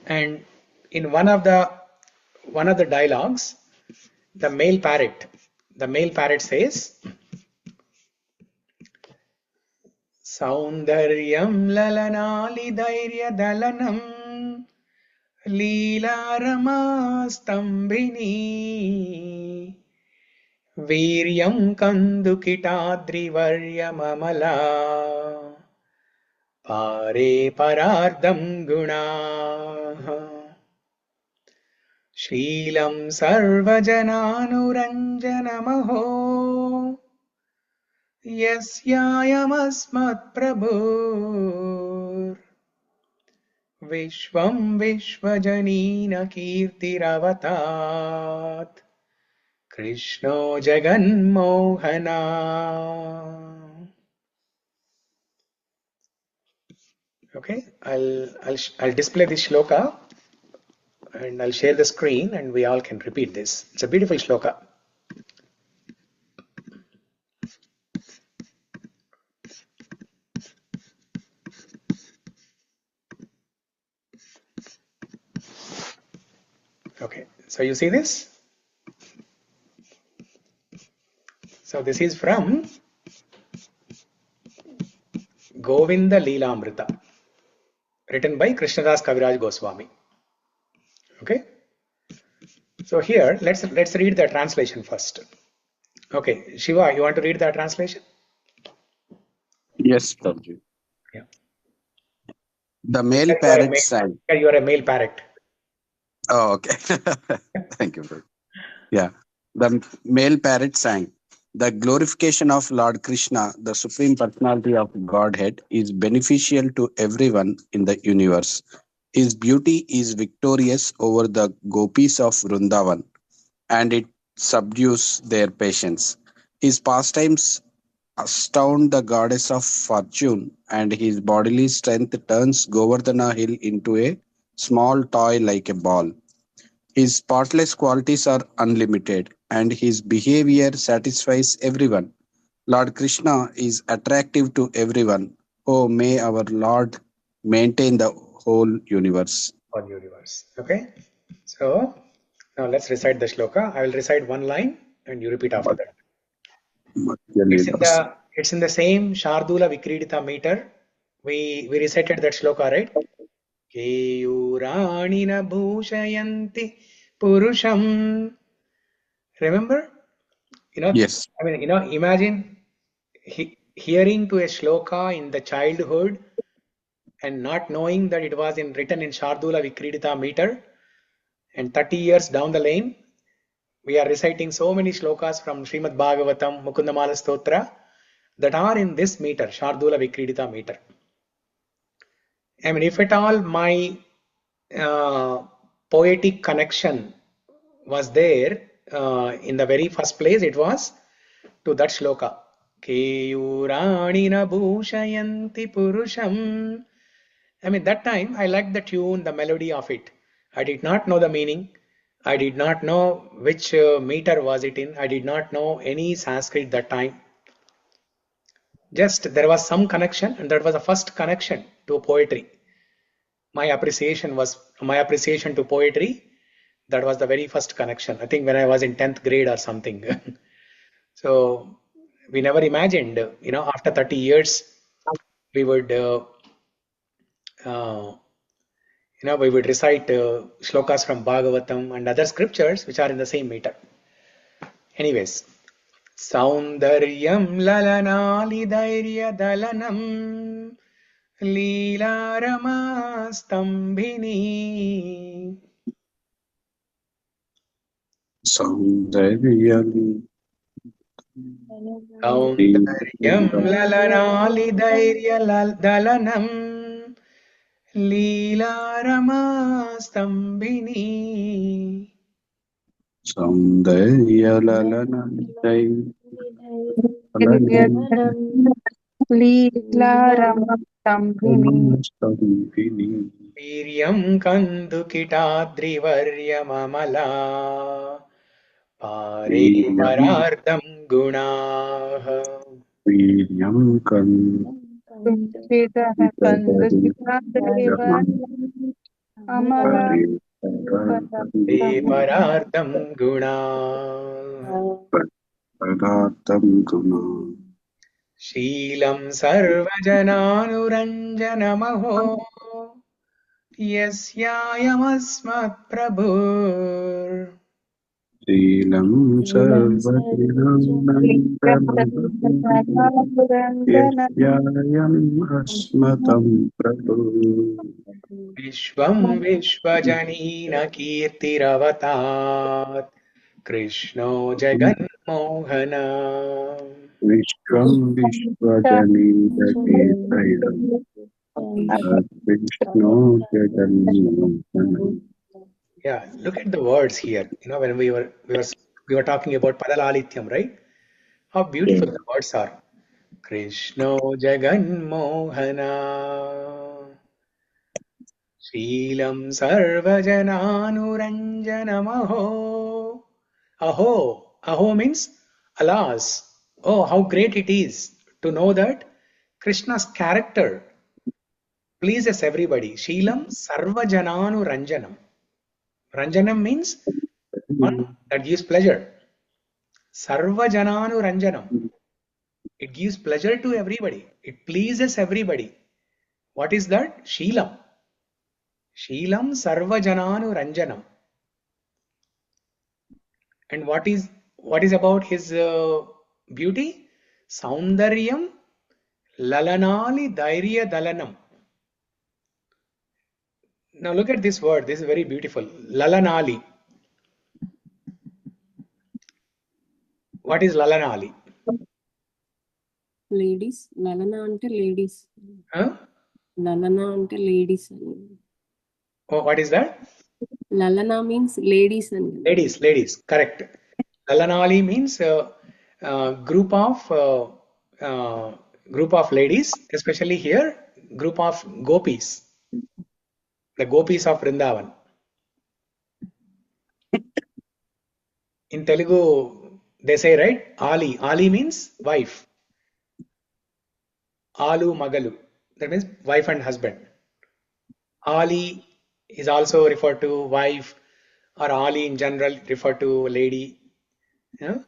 and in one of the dialogues, the male parrot says, Saundaryam lalanali dhairya dalanam Leela Ramastambhini Viryam Kandukitadri Varyamamala Pare Parādham Guna Sheelam Sarvajananuranjanamaho Yasyayamasmat Prabhur Vishwam Vishwajanina Kirtiravatat Krishno Jagan Mohana. Okay, I'll display this shloka and I'll share the screen and we all can repeat this. It's a beautiful shloka. Okay, so you see this? So this is from Govinda Leelamrita, written by Krishnadas Kaviraj Goswami. Okay, so here let's read the translation first. Okay, Shiva, you want to read the translation? Yes, Prabhuji. Yeah. The male You are a parrot male, sang. you are a male parrot. Oh, okay. Thank you, Prabhuji. Yeah. The male parrot sang. The glorification of Lord Krishna, the Supreme Personality of Godhead, is beneficial to everyone in the universe. His beauty is victorious over the gopis of Vrindavan, and it subdues their patience. His pastimes astound the goddess of fortune, and his bodily strength turns Govardhana hill into a small toy like a ball. His spotless qualities are unlimited, and his behavior satisfies everyone. Lord Krishna is attractive to everyone. Oh, may our Lord maintain the whole universe. On universe. Okay, so now let's recite the shloka. I will recite one line and you repeat after that. It's in the same Shardula Vikridita meter. We recited that shloka, right? Keyuranina bhushayanti purusham. Remember? Yes. I mean, imagine hearing to a shloka in the childhood and not knowing that it was written in Shardula Vikridita meter, and 30 years down the lane, we are reciting so many shlokas from Srimad Bhagavatam, Mukundamala Stotra that are in this meter, Shardula Vikridita meter. I mean, if at all my poetic connection was there in the very first place, it was to that shloka. Keyuranina bhushayanti purusham. I mean, that time I liked the tune, the melody of it. I did not know the meaning. I did not know which meter was it in. I did not know any Sanskrit that time. Just there was some connection, and that was the first connection to poetry. My appreciation to poetry. That was the very first connection. I think when I was in 10th grade or something. So we never imagined, after 30 years, we would we would recite shlokas from Bhagavatam and other scriptures which are in the same meter. Anyways, Saundaryam lalanali dairya dalanam Leela Rama Stambhini. Saundaryam Saundaryam lalanali dairya dalanam Leela Rama Stambhini. Viryam Kandukitadrivaryamamala Pare Parardam Gunaha. Viryam Parardam Gunaha. Sheelam Sarvajananuranjanamaho Yasyayamasmat Prabhur. Sheelam Sarvajananuranjanam Asmatam Prabhu. Vishwam Vishwajanina Kirtiravatat Krishno Jaganmohana. Vishwam Vishwajanita Kirtayam Vishnu Jagannathana. Yeah, look at the words here. When we were talking about Padalalithyam, right? How beautiful the words are. Krishno Jaganmohana. Sheelam Sarvajananuranjanamaho. Aho means alas. Oh, how great it is to know that Krishna's character pleases everybody. Sheelam Sarvajananuranjanam. Ranjanam means one that gives pleasure. Sarva jananu ranjanam. It gives pleasure to everybody. It pleases everybody. What is that? Sheelam. Sheelam sarva jananu ranjanam. And what is about his beauty? Saundaryam lalanali dhairya dalanam. Now look at this word. This is very beautiful. Lalanali. What is lalanali? Ladies లలన అంటే ladies Huh? లలన అంటే ladies అని Oh, what is that? లలన means ladies అని Ladies. Correct. Lalanali means group of ladies, especially here, group of gopis. The gopis of Vrindavan. In Telugu, they say, right? Ali. Ali means wife. Alu Magalu. That means wife and husband. Ali is also referred to wife, or Ali in general referred to lady. Yeah?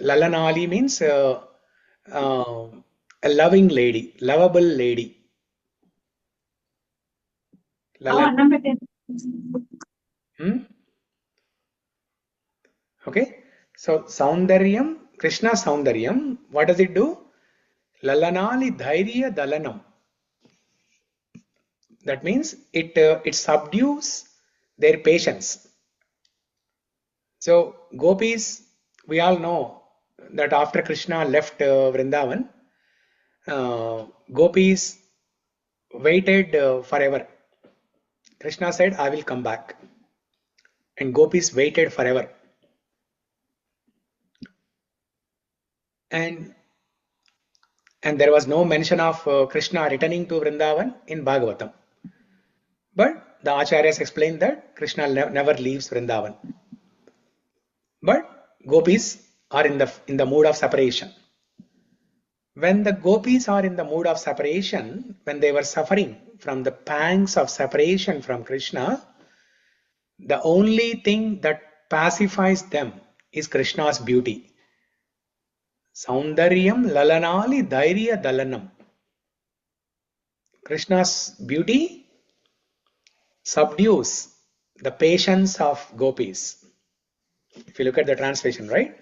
Lalanali means a loving lady, lovable lady. Okay, so Saundaryam, Krishna Saundaryam, what does it do? Lalanali dhairya dalanam. That means it subdues their patience. So gopis, we all know that after Krishna left Vrindavan, gopis waited forever. Krishna said, I will come back. And gopis waited forever. And there was no mention of Krishna returning to Vrindavan in Bhagavatam. But the Acharyas explained that Krishna never leaves Vrindavan. But gopis are in the mood of separation. When the gopis are in the mood of separation, when they were suffering from the pangs of separation from Krishna, the only thing that pacifies them is Krishna's beauty. Saundaryam lalanali dhairya dalanam. Krishna's beauty subdues the patience of gopis. If you look at the translation, right?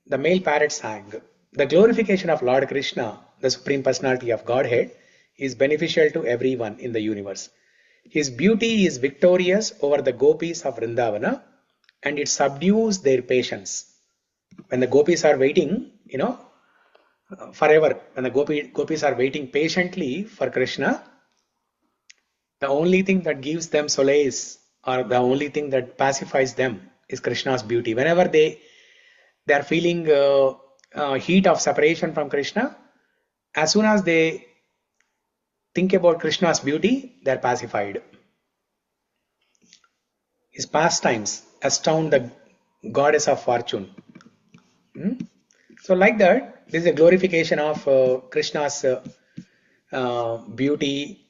The male parrot sang, the glorification of Lord Krishna, the Supreme Personality of Godhead, is beneficial to everyone in the universe. His beauty is victorious over the gopis of Vrindavana, and it subdues their patience. When the gopis are waiting, forever, when the gopis are waiting patiently for Krishna, the only thing that gives them solace, or the only thing that pacifies them, is Krishna's beauty. Whenever they are feeling heat of separation from Krishna, as soon as they think about Krishna's beauty, they are pacified. His pastimes astound the goddess of fortune. So like that, this is a glorification of Krishna's beauty,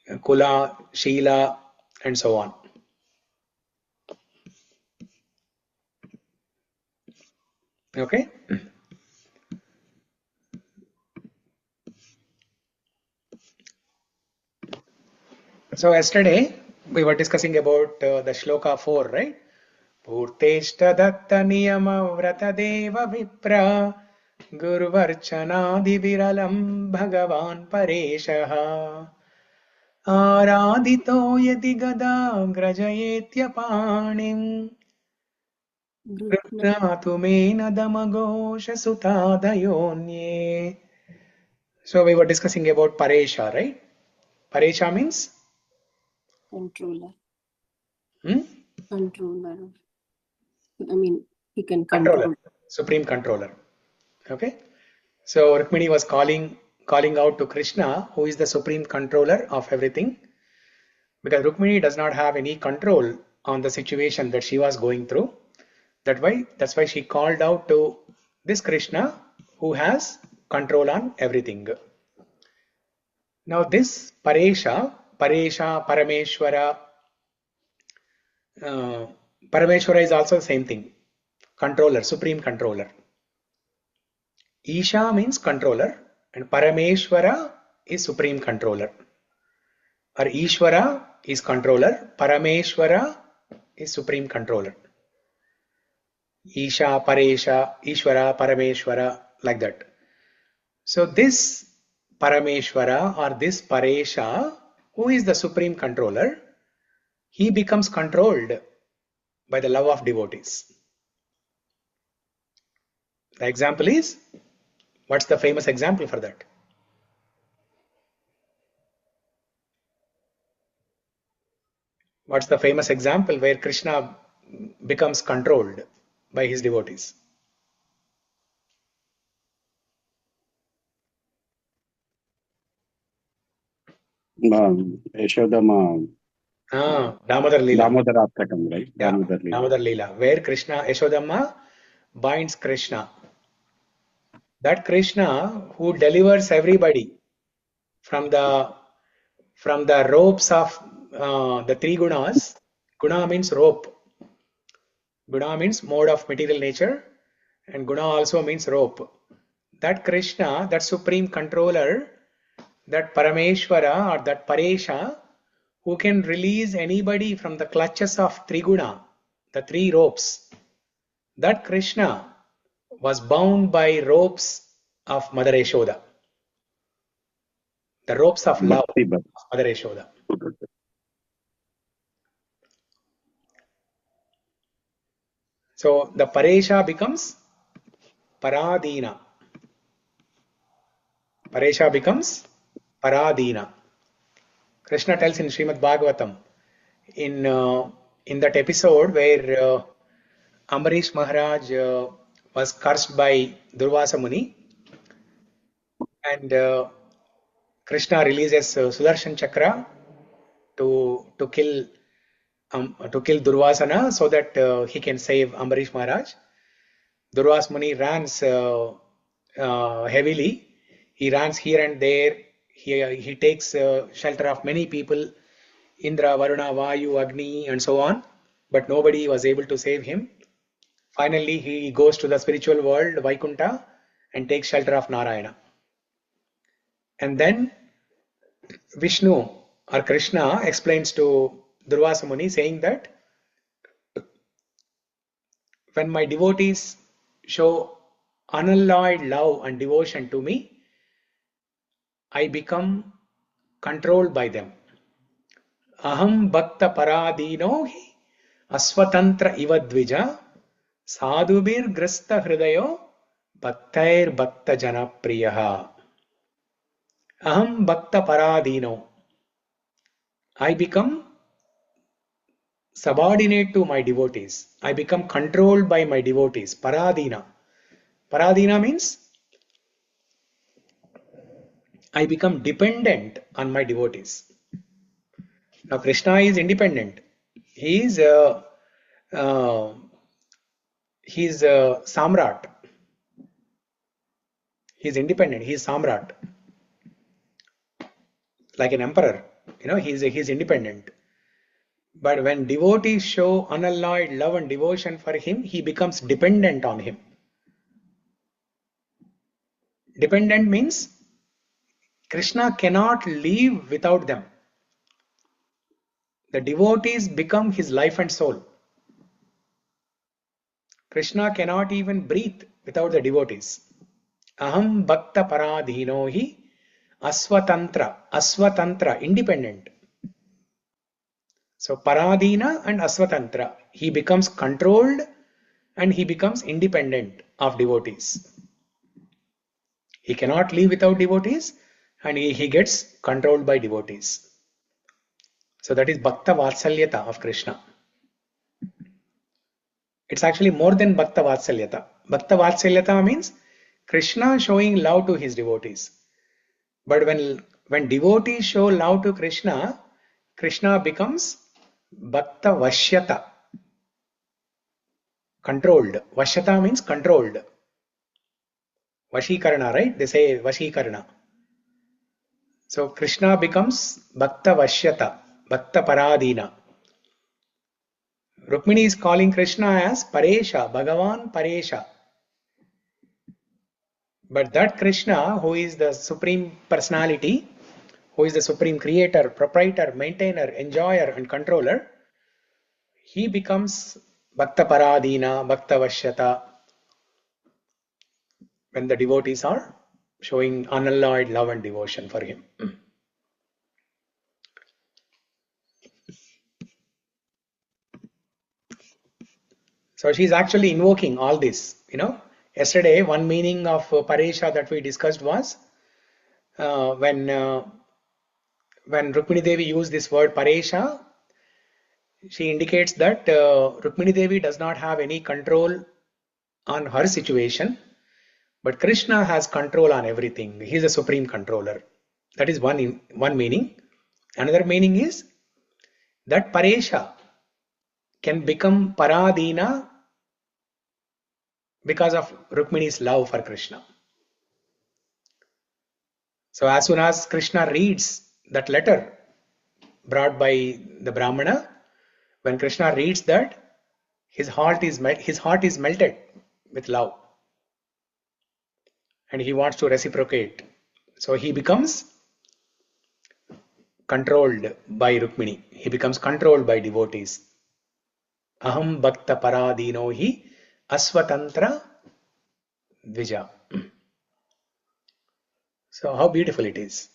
Kula, Sheela, and so on. Okay. So yesterday we were discussing about the shloka 4, right? Purteshta datta niyama vrata deva vipra gurvarchanadi viralam bhagavan pareśaḥ आराधितो यदि गदा ग्रजयेत्य पाणिं गृह्णातु मेन दमघोष सुतादयोन्ये. So we were discussing about pareśaḥ, right? Pareśaḥ means controller. Hmm? Controller. I mean, he can Controller, control. supreme controller. Okay. So Rukmini was calling out to Krishna, who is the supreme controller of everything, because Rukmini does not have any control on the situation that she was going through. That's why she called out to this Krishna, who has control on everything. Now this pareśaḥ Paresha, Parameshwara. Parameshwara is also the same thing. Controller, supreme controller. Isha means controller and Parameshwara is supreme controller. Or Ishvara is controller, Parameshwara is supreme controller. Isha, Paresha, Ishvara, Parameshwara, like that. So this Parameshwara or this Paresha, who is the supreme controller, he becomes controlled by the love of devotees. The example is, what's the famous example for that? What's the famous example where Krishna becomes controlled by his devotees? Yashodama, Damodar Leela. Damodara Aptakam, right? Yeah, Damodar Leela. Damodar Leela, where Krishna, Yashodama binds Krishna. That Krishna who delivers everybody from the ropes of the three gunas. Guna means rope. Guna means mode of material nature, and guna also means rope. That Krishna, that supreme controller, that Parameshwara or that Paresha, who can release anybody from the clutches of Triguna, the three ropes. That Krishna was bound by ropes of Mother Yashoda. The ropes of love Bhakti, of Mother Yashoda. So the Paresha becomes parādhīna. Paresha becomes parādhīna. Krishna tells in Srimad Bhagavatam, in that episode where Ambarish Maharaj was cursed by Durvasa Muni, and Krishna releases Sudarshan Chakra to kill Durvasana so that he can save Ambarish Maharaj. Durvasa Muni runs heavily. He runs here and there. He takes shelter of many people, Indra, Varuna, Vayu, Agni, and so on. But nobody was able to save him. Finally, he goes to the spiritual world, Vaikunta, and takes shelter of Narayana. And then Vishnu or Krishna explains to Durvasa Muni saying that when my devotees show unalloyed love and devotion to me, I become controlled by them. Aham bhakta parādhīno hi asvatantra ivadvija sadhubir grasta hridayo bhaktair bhakta janapriyaha. Aham bhakta parādhīno. I become subordinate to my devotees. I become controlled by my devotees. Parādhīna. Parādhīna means I become dependent on my devotees. Now Krishna is independent. He is Samrat. He is independent. He is Samrat. Like an emperor. He is independent. But when devotees show unalloyed love and devotion for him, he becomes dependent on him. Dependent means Krishna cannot live without them. The devotees become his life and soul. Krishna cannot even breathe without the devotees. Aham bhakta parādhīno hi asvatantra. Asvatantra, independent. So parādhīna and asvatantra. He becomes controlled and he becomes independent of devotees. He cannot live without devotees and he gets controlled by devotees. So that is Bhakta Vatsalyata of Krishna. It's actually more than Bhakta Vatsalyata. Bhakta Vatsalyata means Krishna showing love to his devotees. But when devotees show love to Krishna, Krishna becomes Bhakta Vashyata. Controlled. Vashyata means controlled. Vashikarana, right? They say Vashikarana. So Krishna becomes Bhakta Vashyata, Bhakta Parādhīna. Rukmini is calling Krishna as pareśaḥ, Bhagavan pareśaḥ. But that Krishna, who is the Supreme Personality, who is the Supreme Creator, Proprietor, Maintainer, Enjoyer and Controller, he becomes Bhakta Parādhīna, Bhakta Vashyata, when the devotees are showing unalloyed love and devotion for him. So she's actually invoking all this, Yesterday, one meaning of pareśaḥ that we discussed was when Rukmini Devi used this word pareśaḥ, she indicates that Rukmini Devi does not have any control on her situation, but Krishna has control on everything. He is a supreme controller. That is one meaning. Another meaning is that pareśaḥ can become parādhīna because of Rukmini's love for Krishna. So as soon as Krishna reads that letter brought by the Brahmana, when Krishna reads that, his heart is melted with love, and he wants to reciprocate. So he becomes controlled by Rukmini. He becomes controlled by devotees. Aham bhakta parādhīno hi asvatantra dvija. So how beautiful it is.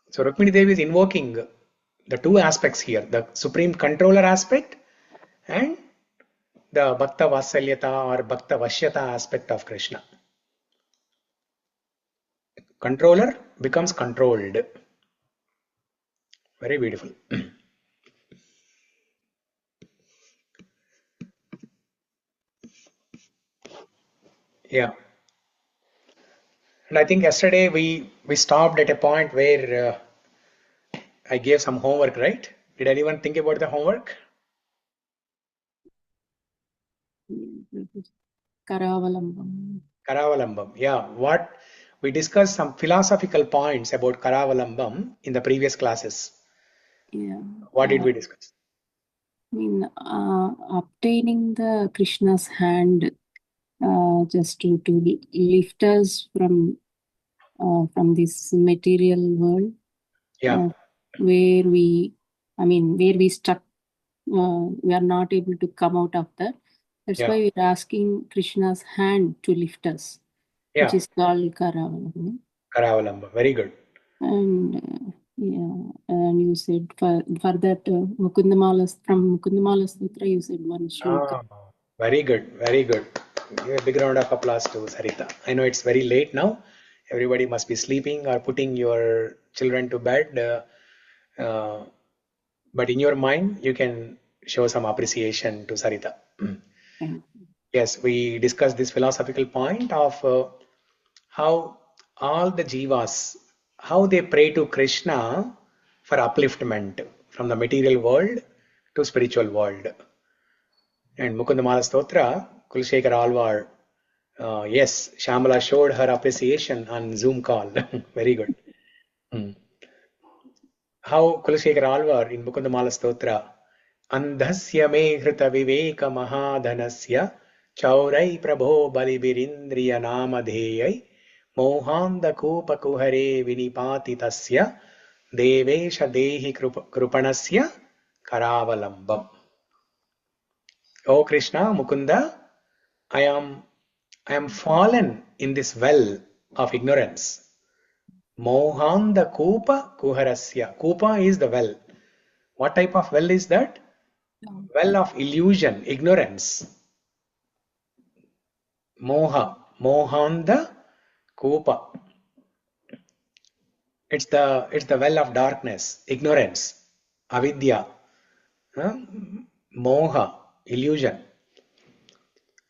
So Rukmini Devi is invoking the two aspects here, the supreme controller aspect and the bhakta vasalyata or bhakta vashyata aspect of Krishna. Controller becomes controlled. Very beautiful. Yeah. And I think yesterday we stopped at a point where I gave some homework, right? Did anyone think about the homework? Karavalambam. Karavalambam. Yeah. What we discussed some philosophical points about Karavalambam in the previous classes. Yeah. What did we discuss? I mean, obtaining the Krishna's hand just to lift us from this material world, Yeah. where we stuck, we are not able to come out of that. That's Yeah. why we're asking Krishna's hand to lift us, Yeah. which is called Karavalambam. Karavalambam. Very good. And and you said for that Mukundamala, from Mukundamala Sutra, you said one shloka. Very good, very good. Give a big round of applause to Sarita. I know it's very late now. Everybody must be sleeping or putting your children to bed. But in your mind, you can show some appreciation to Sarita. Yes, we discussed this philosophical point of how all the jivas, how they pray to Krishna for upliftment from the material world to spiritual world. And Mukundamala Stotra, Kulshekar Alvar, yes, Shamala showed her appreciation on Zoom call. Very good. How Kulshekar Alvar in Mukundamala Stotra, Andhasya me hrita viveka mahadhanasya chaurai prabho balibirindriya namadheyai mohanda kupa kuhare vinipatitasya devesha dehi krupanasya karavalambam. O Krishna, Mukunda, I am fallen in this well of ignorance. Mohanda kupa kuharasya. Kupa is the well. What type of well is that? Well of illusion, ignorance. Moha, mohanda kupa. It's the well of darkness, ignorance, avidya, moha, illusion.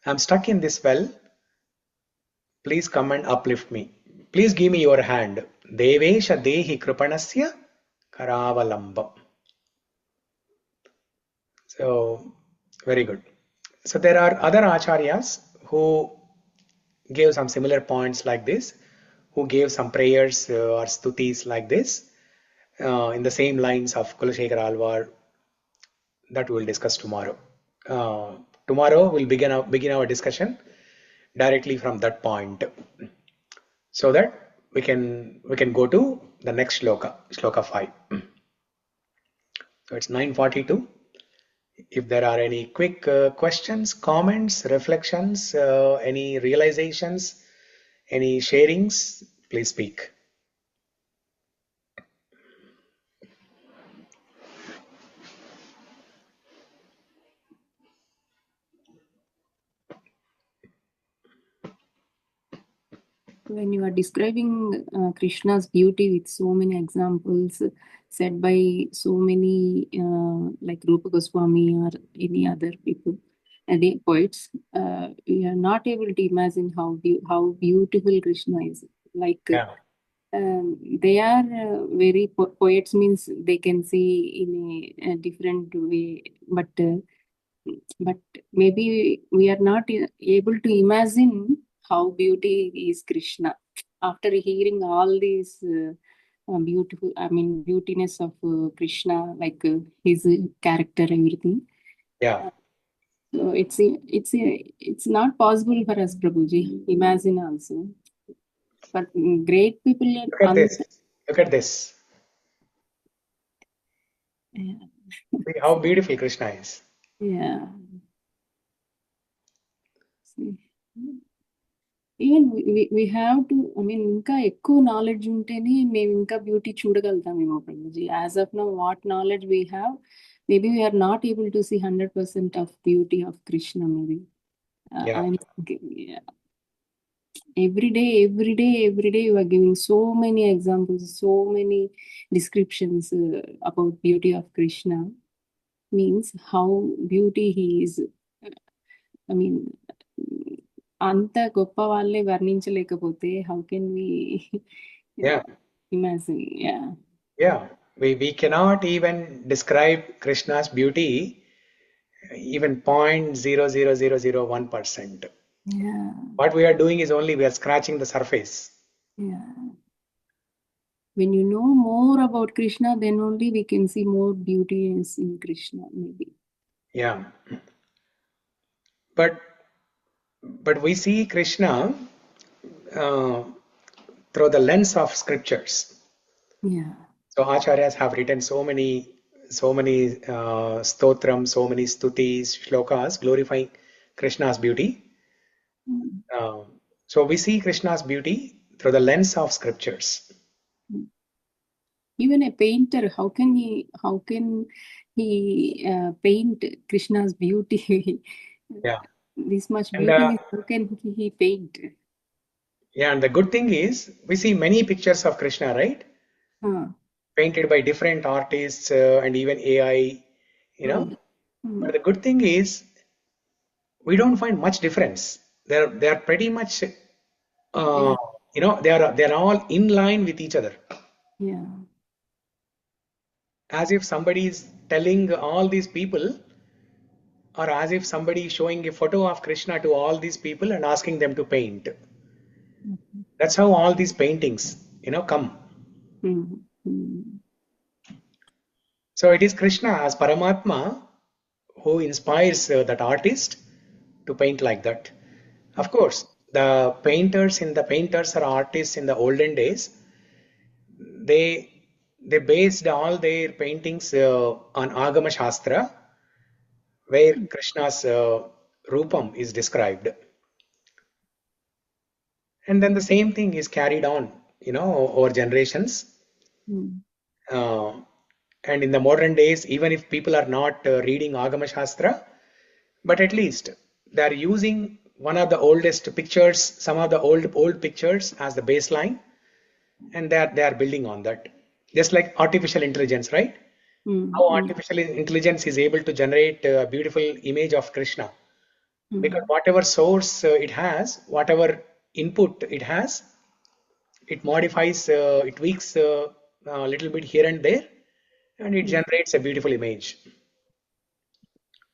I'm stuck in this well. Please come and uplift me. Please give me your hand. Devesha dehi krupanasya karavalambam. So, very good. So there are other acharyas who gave some similar points like this. who gave some prayers or stutis like this in the same lines of Kulashekara Alvar. That we will discuss tomorrow. Tomorrow we'll begin our discussion directly from that point, so that we can go to the next shloka 5. So it's 9:42. If there are any quick questions, comments, reflections, any realizations, any sharings, please speak. When you are describing Krishna's beauty with so many examples said by so many like Rupa Goswami or any other people and poets, we are not able to imagine how beautiful Krishna is. Like Yeah. they are very poets means they can see in a different way, but maybe we are not able to imagine how beauty is Krishna. After hearing all these beautiful, beautiness of Krishna, like his character, everything. Yeah. So it's not possible for us, Prabhuji. Imagine also, but great people. Look at this. Look at this. Yeah. See how beautiful Krishna is. Yeah. See. Even we have to, ఇంకా ఎక్కువ knowledge ఉంటేనే మేము ఇంకా beauty చూడగలుగుతామేమో Prabhuji. As of now, what knowledge we have, maybe we are not able to see 100% of beauty of Krishna. Maybe Yeah. yeah. Every day you are giving so many examples, so many descriptions about beauty of Krishna. Means how beauty he is. అంత గొప్ప వాళ్ళే వర్ణించలేకపోతే how can we Yeah. imagine? Yeah. We cannot even describe Krishna's beauty even 0.00001%. Yeah. What we are doing is only we are scratching the surface. Yeah. When you know more about Krishna, then only we can see more beauty in Krishna, maybe. Yeah. But we see Krishna through the lens of scriptures. Yeah. So acharyas have written so many stotrams, so many stutis, shlokas glorifying Krishna's beauty. So we see Krishna's beauty through the lens of scriptures. Even a painter, how can he paint Krishna's beauty? Yeah. This much And, beauty, how can he paint? Yeah, and the good thing is we see many pictures of Krishna, right? Painted by different artists and even AI, you know. But the good thing is we don't find much difference. They are pretty much you know, they are all in line with each other. Yeah. As if somebody is telling all these people, or as if somebody is showing a photo of Krishna to all these people and asking them to paint. That's how all these paintings, you know, come. So it is Krishna as Paramatma who inspires that artist to paint like that. Of course, the painters or artists in the olden days, they based all their paintings on Agama Shastra, where Krishna's Rupam is described. And then the same thing is carried on, you know, over generations. And in the modern days, even if people are not reading Agama Shastra, but at least they are using one of the oldest pictures, some of the old pictures as the baseline, and they are building on that. Just like artificial intelligence, right? How artificial intelligence is able to generate a beautiful image of Krishna. Because whatever source it has, whatever input it has, it modifies, it tweaks a little bit here and there, and it generates a beautiful image.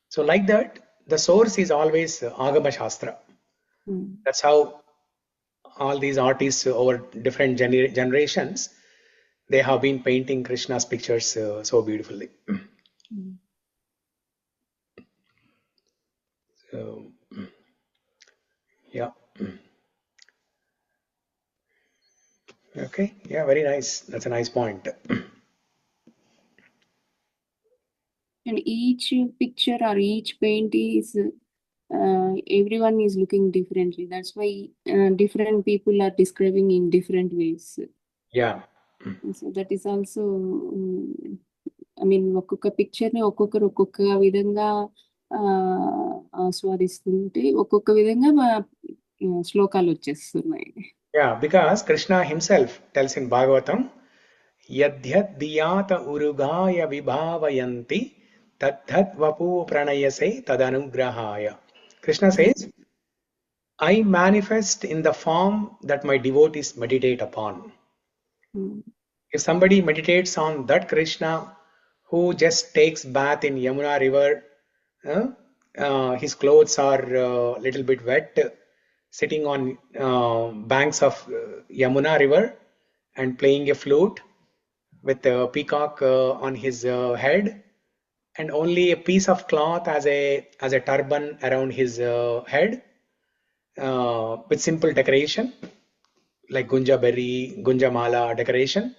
So like that, the source is always Agama Shastra. That's how all these artists over different generations, they have been painting Krishna's pictures so beautifully. So, yeah. Okay, yeah, very nice. That's a nice point. And each picture or each paint is everyone is looking differently. That's why different people are describing in different ways. Yeah. So that is also, I mean, ఒక్కొక్క picture ని ఒక్కొక్కరు ఒక్కొక్క విధంగా ఆస్వాదిస్తుంటే ఒక్కొక్క విధంగా శ్లోకాలు వచ్చేస్తున్నాయి. Yeah, because Krishna himself tells in Bhagavatam, Yadhyat diyata urugaya vibhavayanti tadhat vapu pranayase tadanugrahaya. Krishna says, I manifest in the form that my devotees meditate upon. If somebody meditates on that Krishna who just takes bath in Yamuna river, his clothes are a little bit wet, sitting on banks of Yamuna river and playing a flute with a peacock on his head and only a piece of cloth as a turban around his head with simple decoration like gunja berry, gunja mala decoration.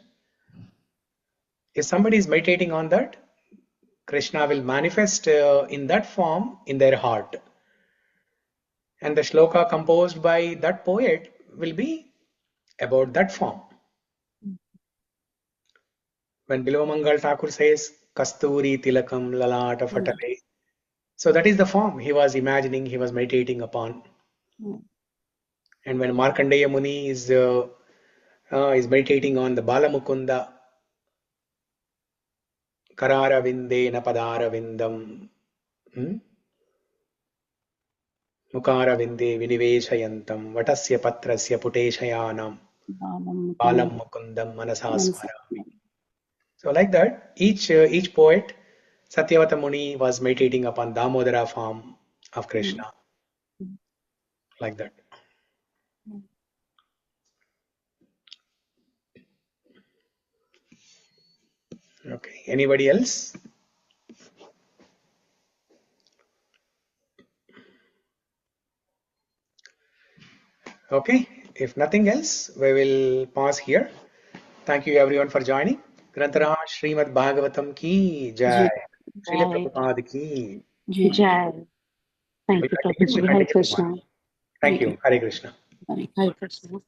If somebody is meditating on that, Krishna will manifest in that form in their heart. And the shloka composed by that poet will be about that form. When Bilomangal Thakur says, Kasturi Tilakam Lalata Fatale, so that is the form he was imagining, he was meditating upon. And when Markandeya Muni is meditating on the Balamukunda, Karara Vindena Padara Vindam, Mukara Vinde Viniveshayantam, Vatasya Patrasya Puteshayanam, Balam Mukundam Manasaswara. So like that, each poet, Satyavata Muni was meditating upon Damodara form of Krishna. Like that. Okay. Anybody else? Okay. If nothing else, we will pause here. Thank you everyone for joining. Grantara Srimad Bhagavatam ki jai. Srila Prabhupada ki Jai. Thank you, We'll Prabhuji. Hare continue Krishna. tomorrow. Thank you. Hare Krishna. Hare Krishna.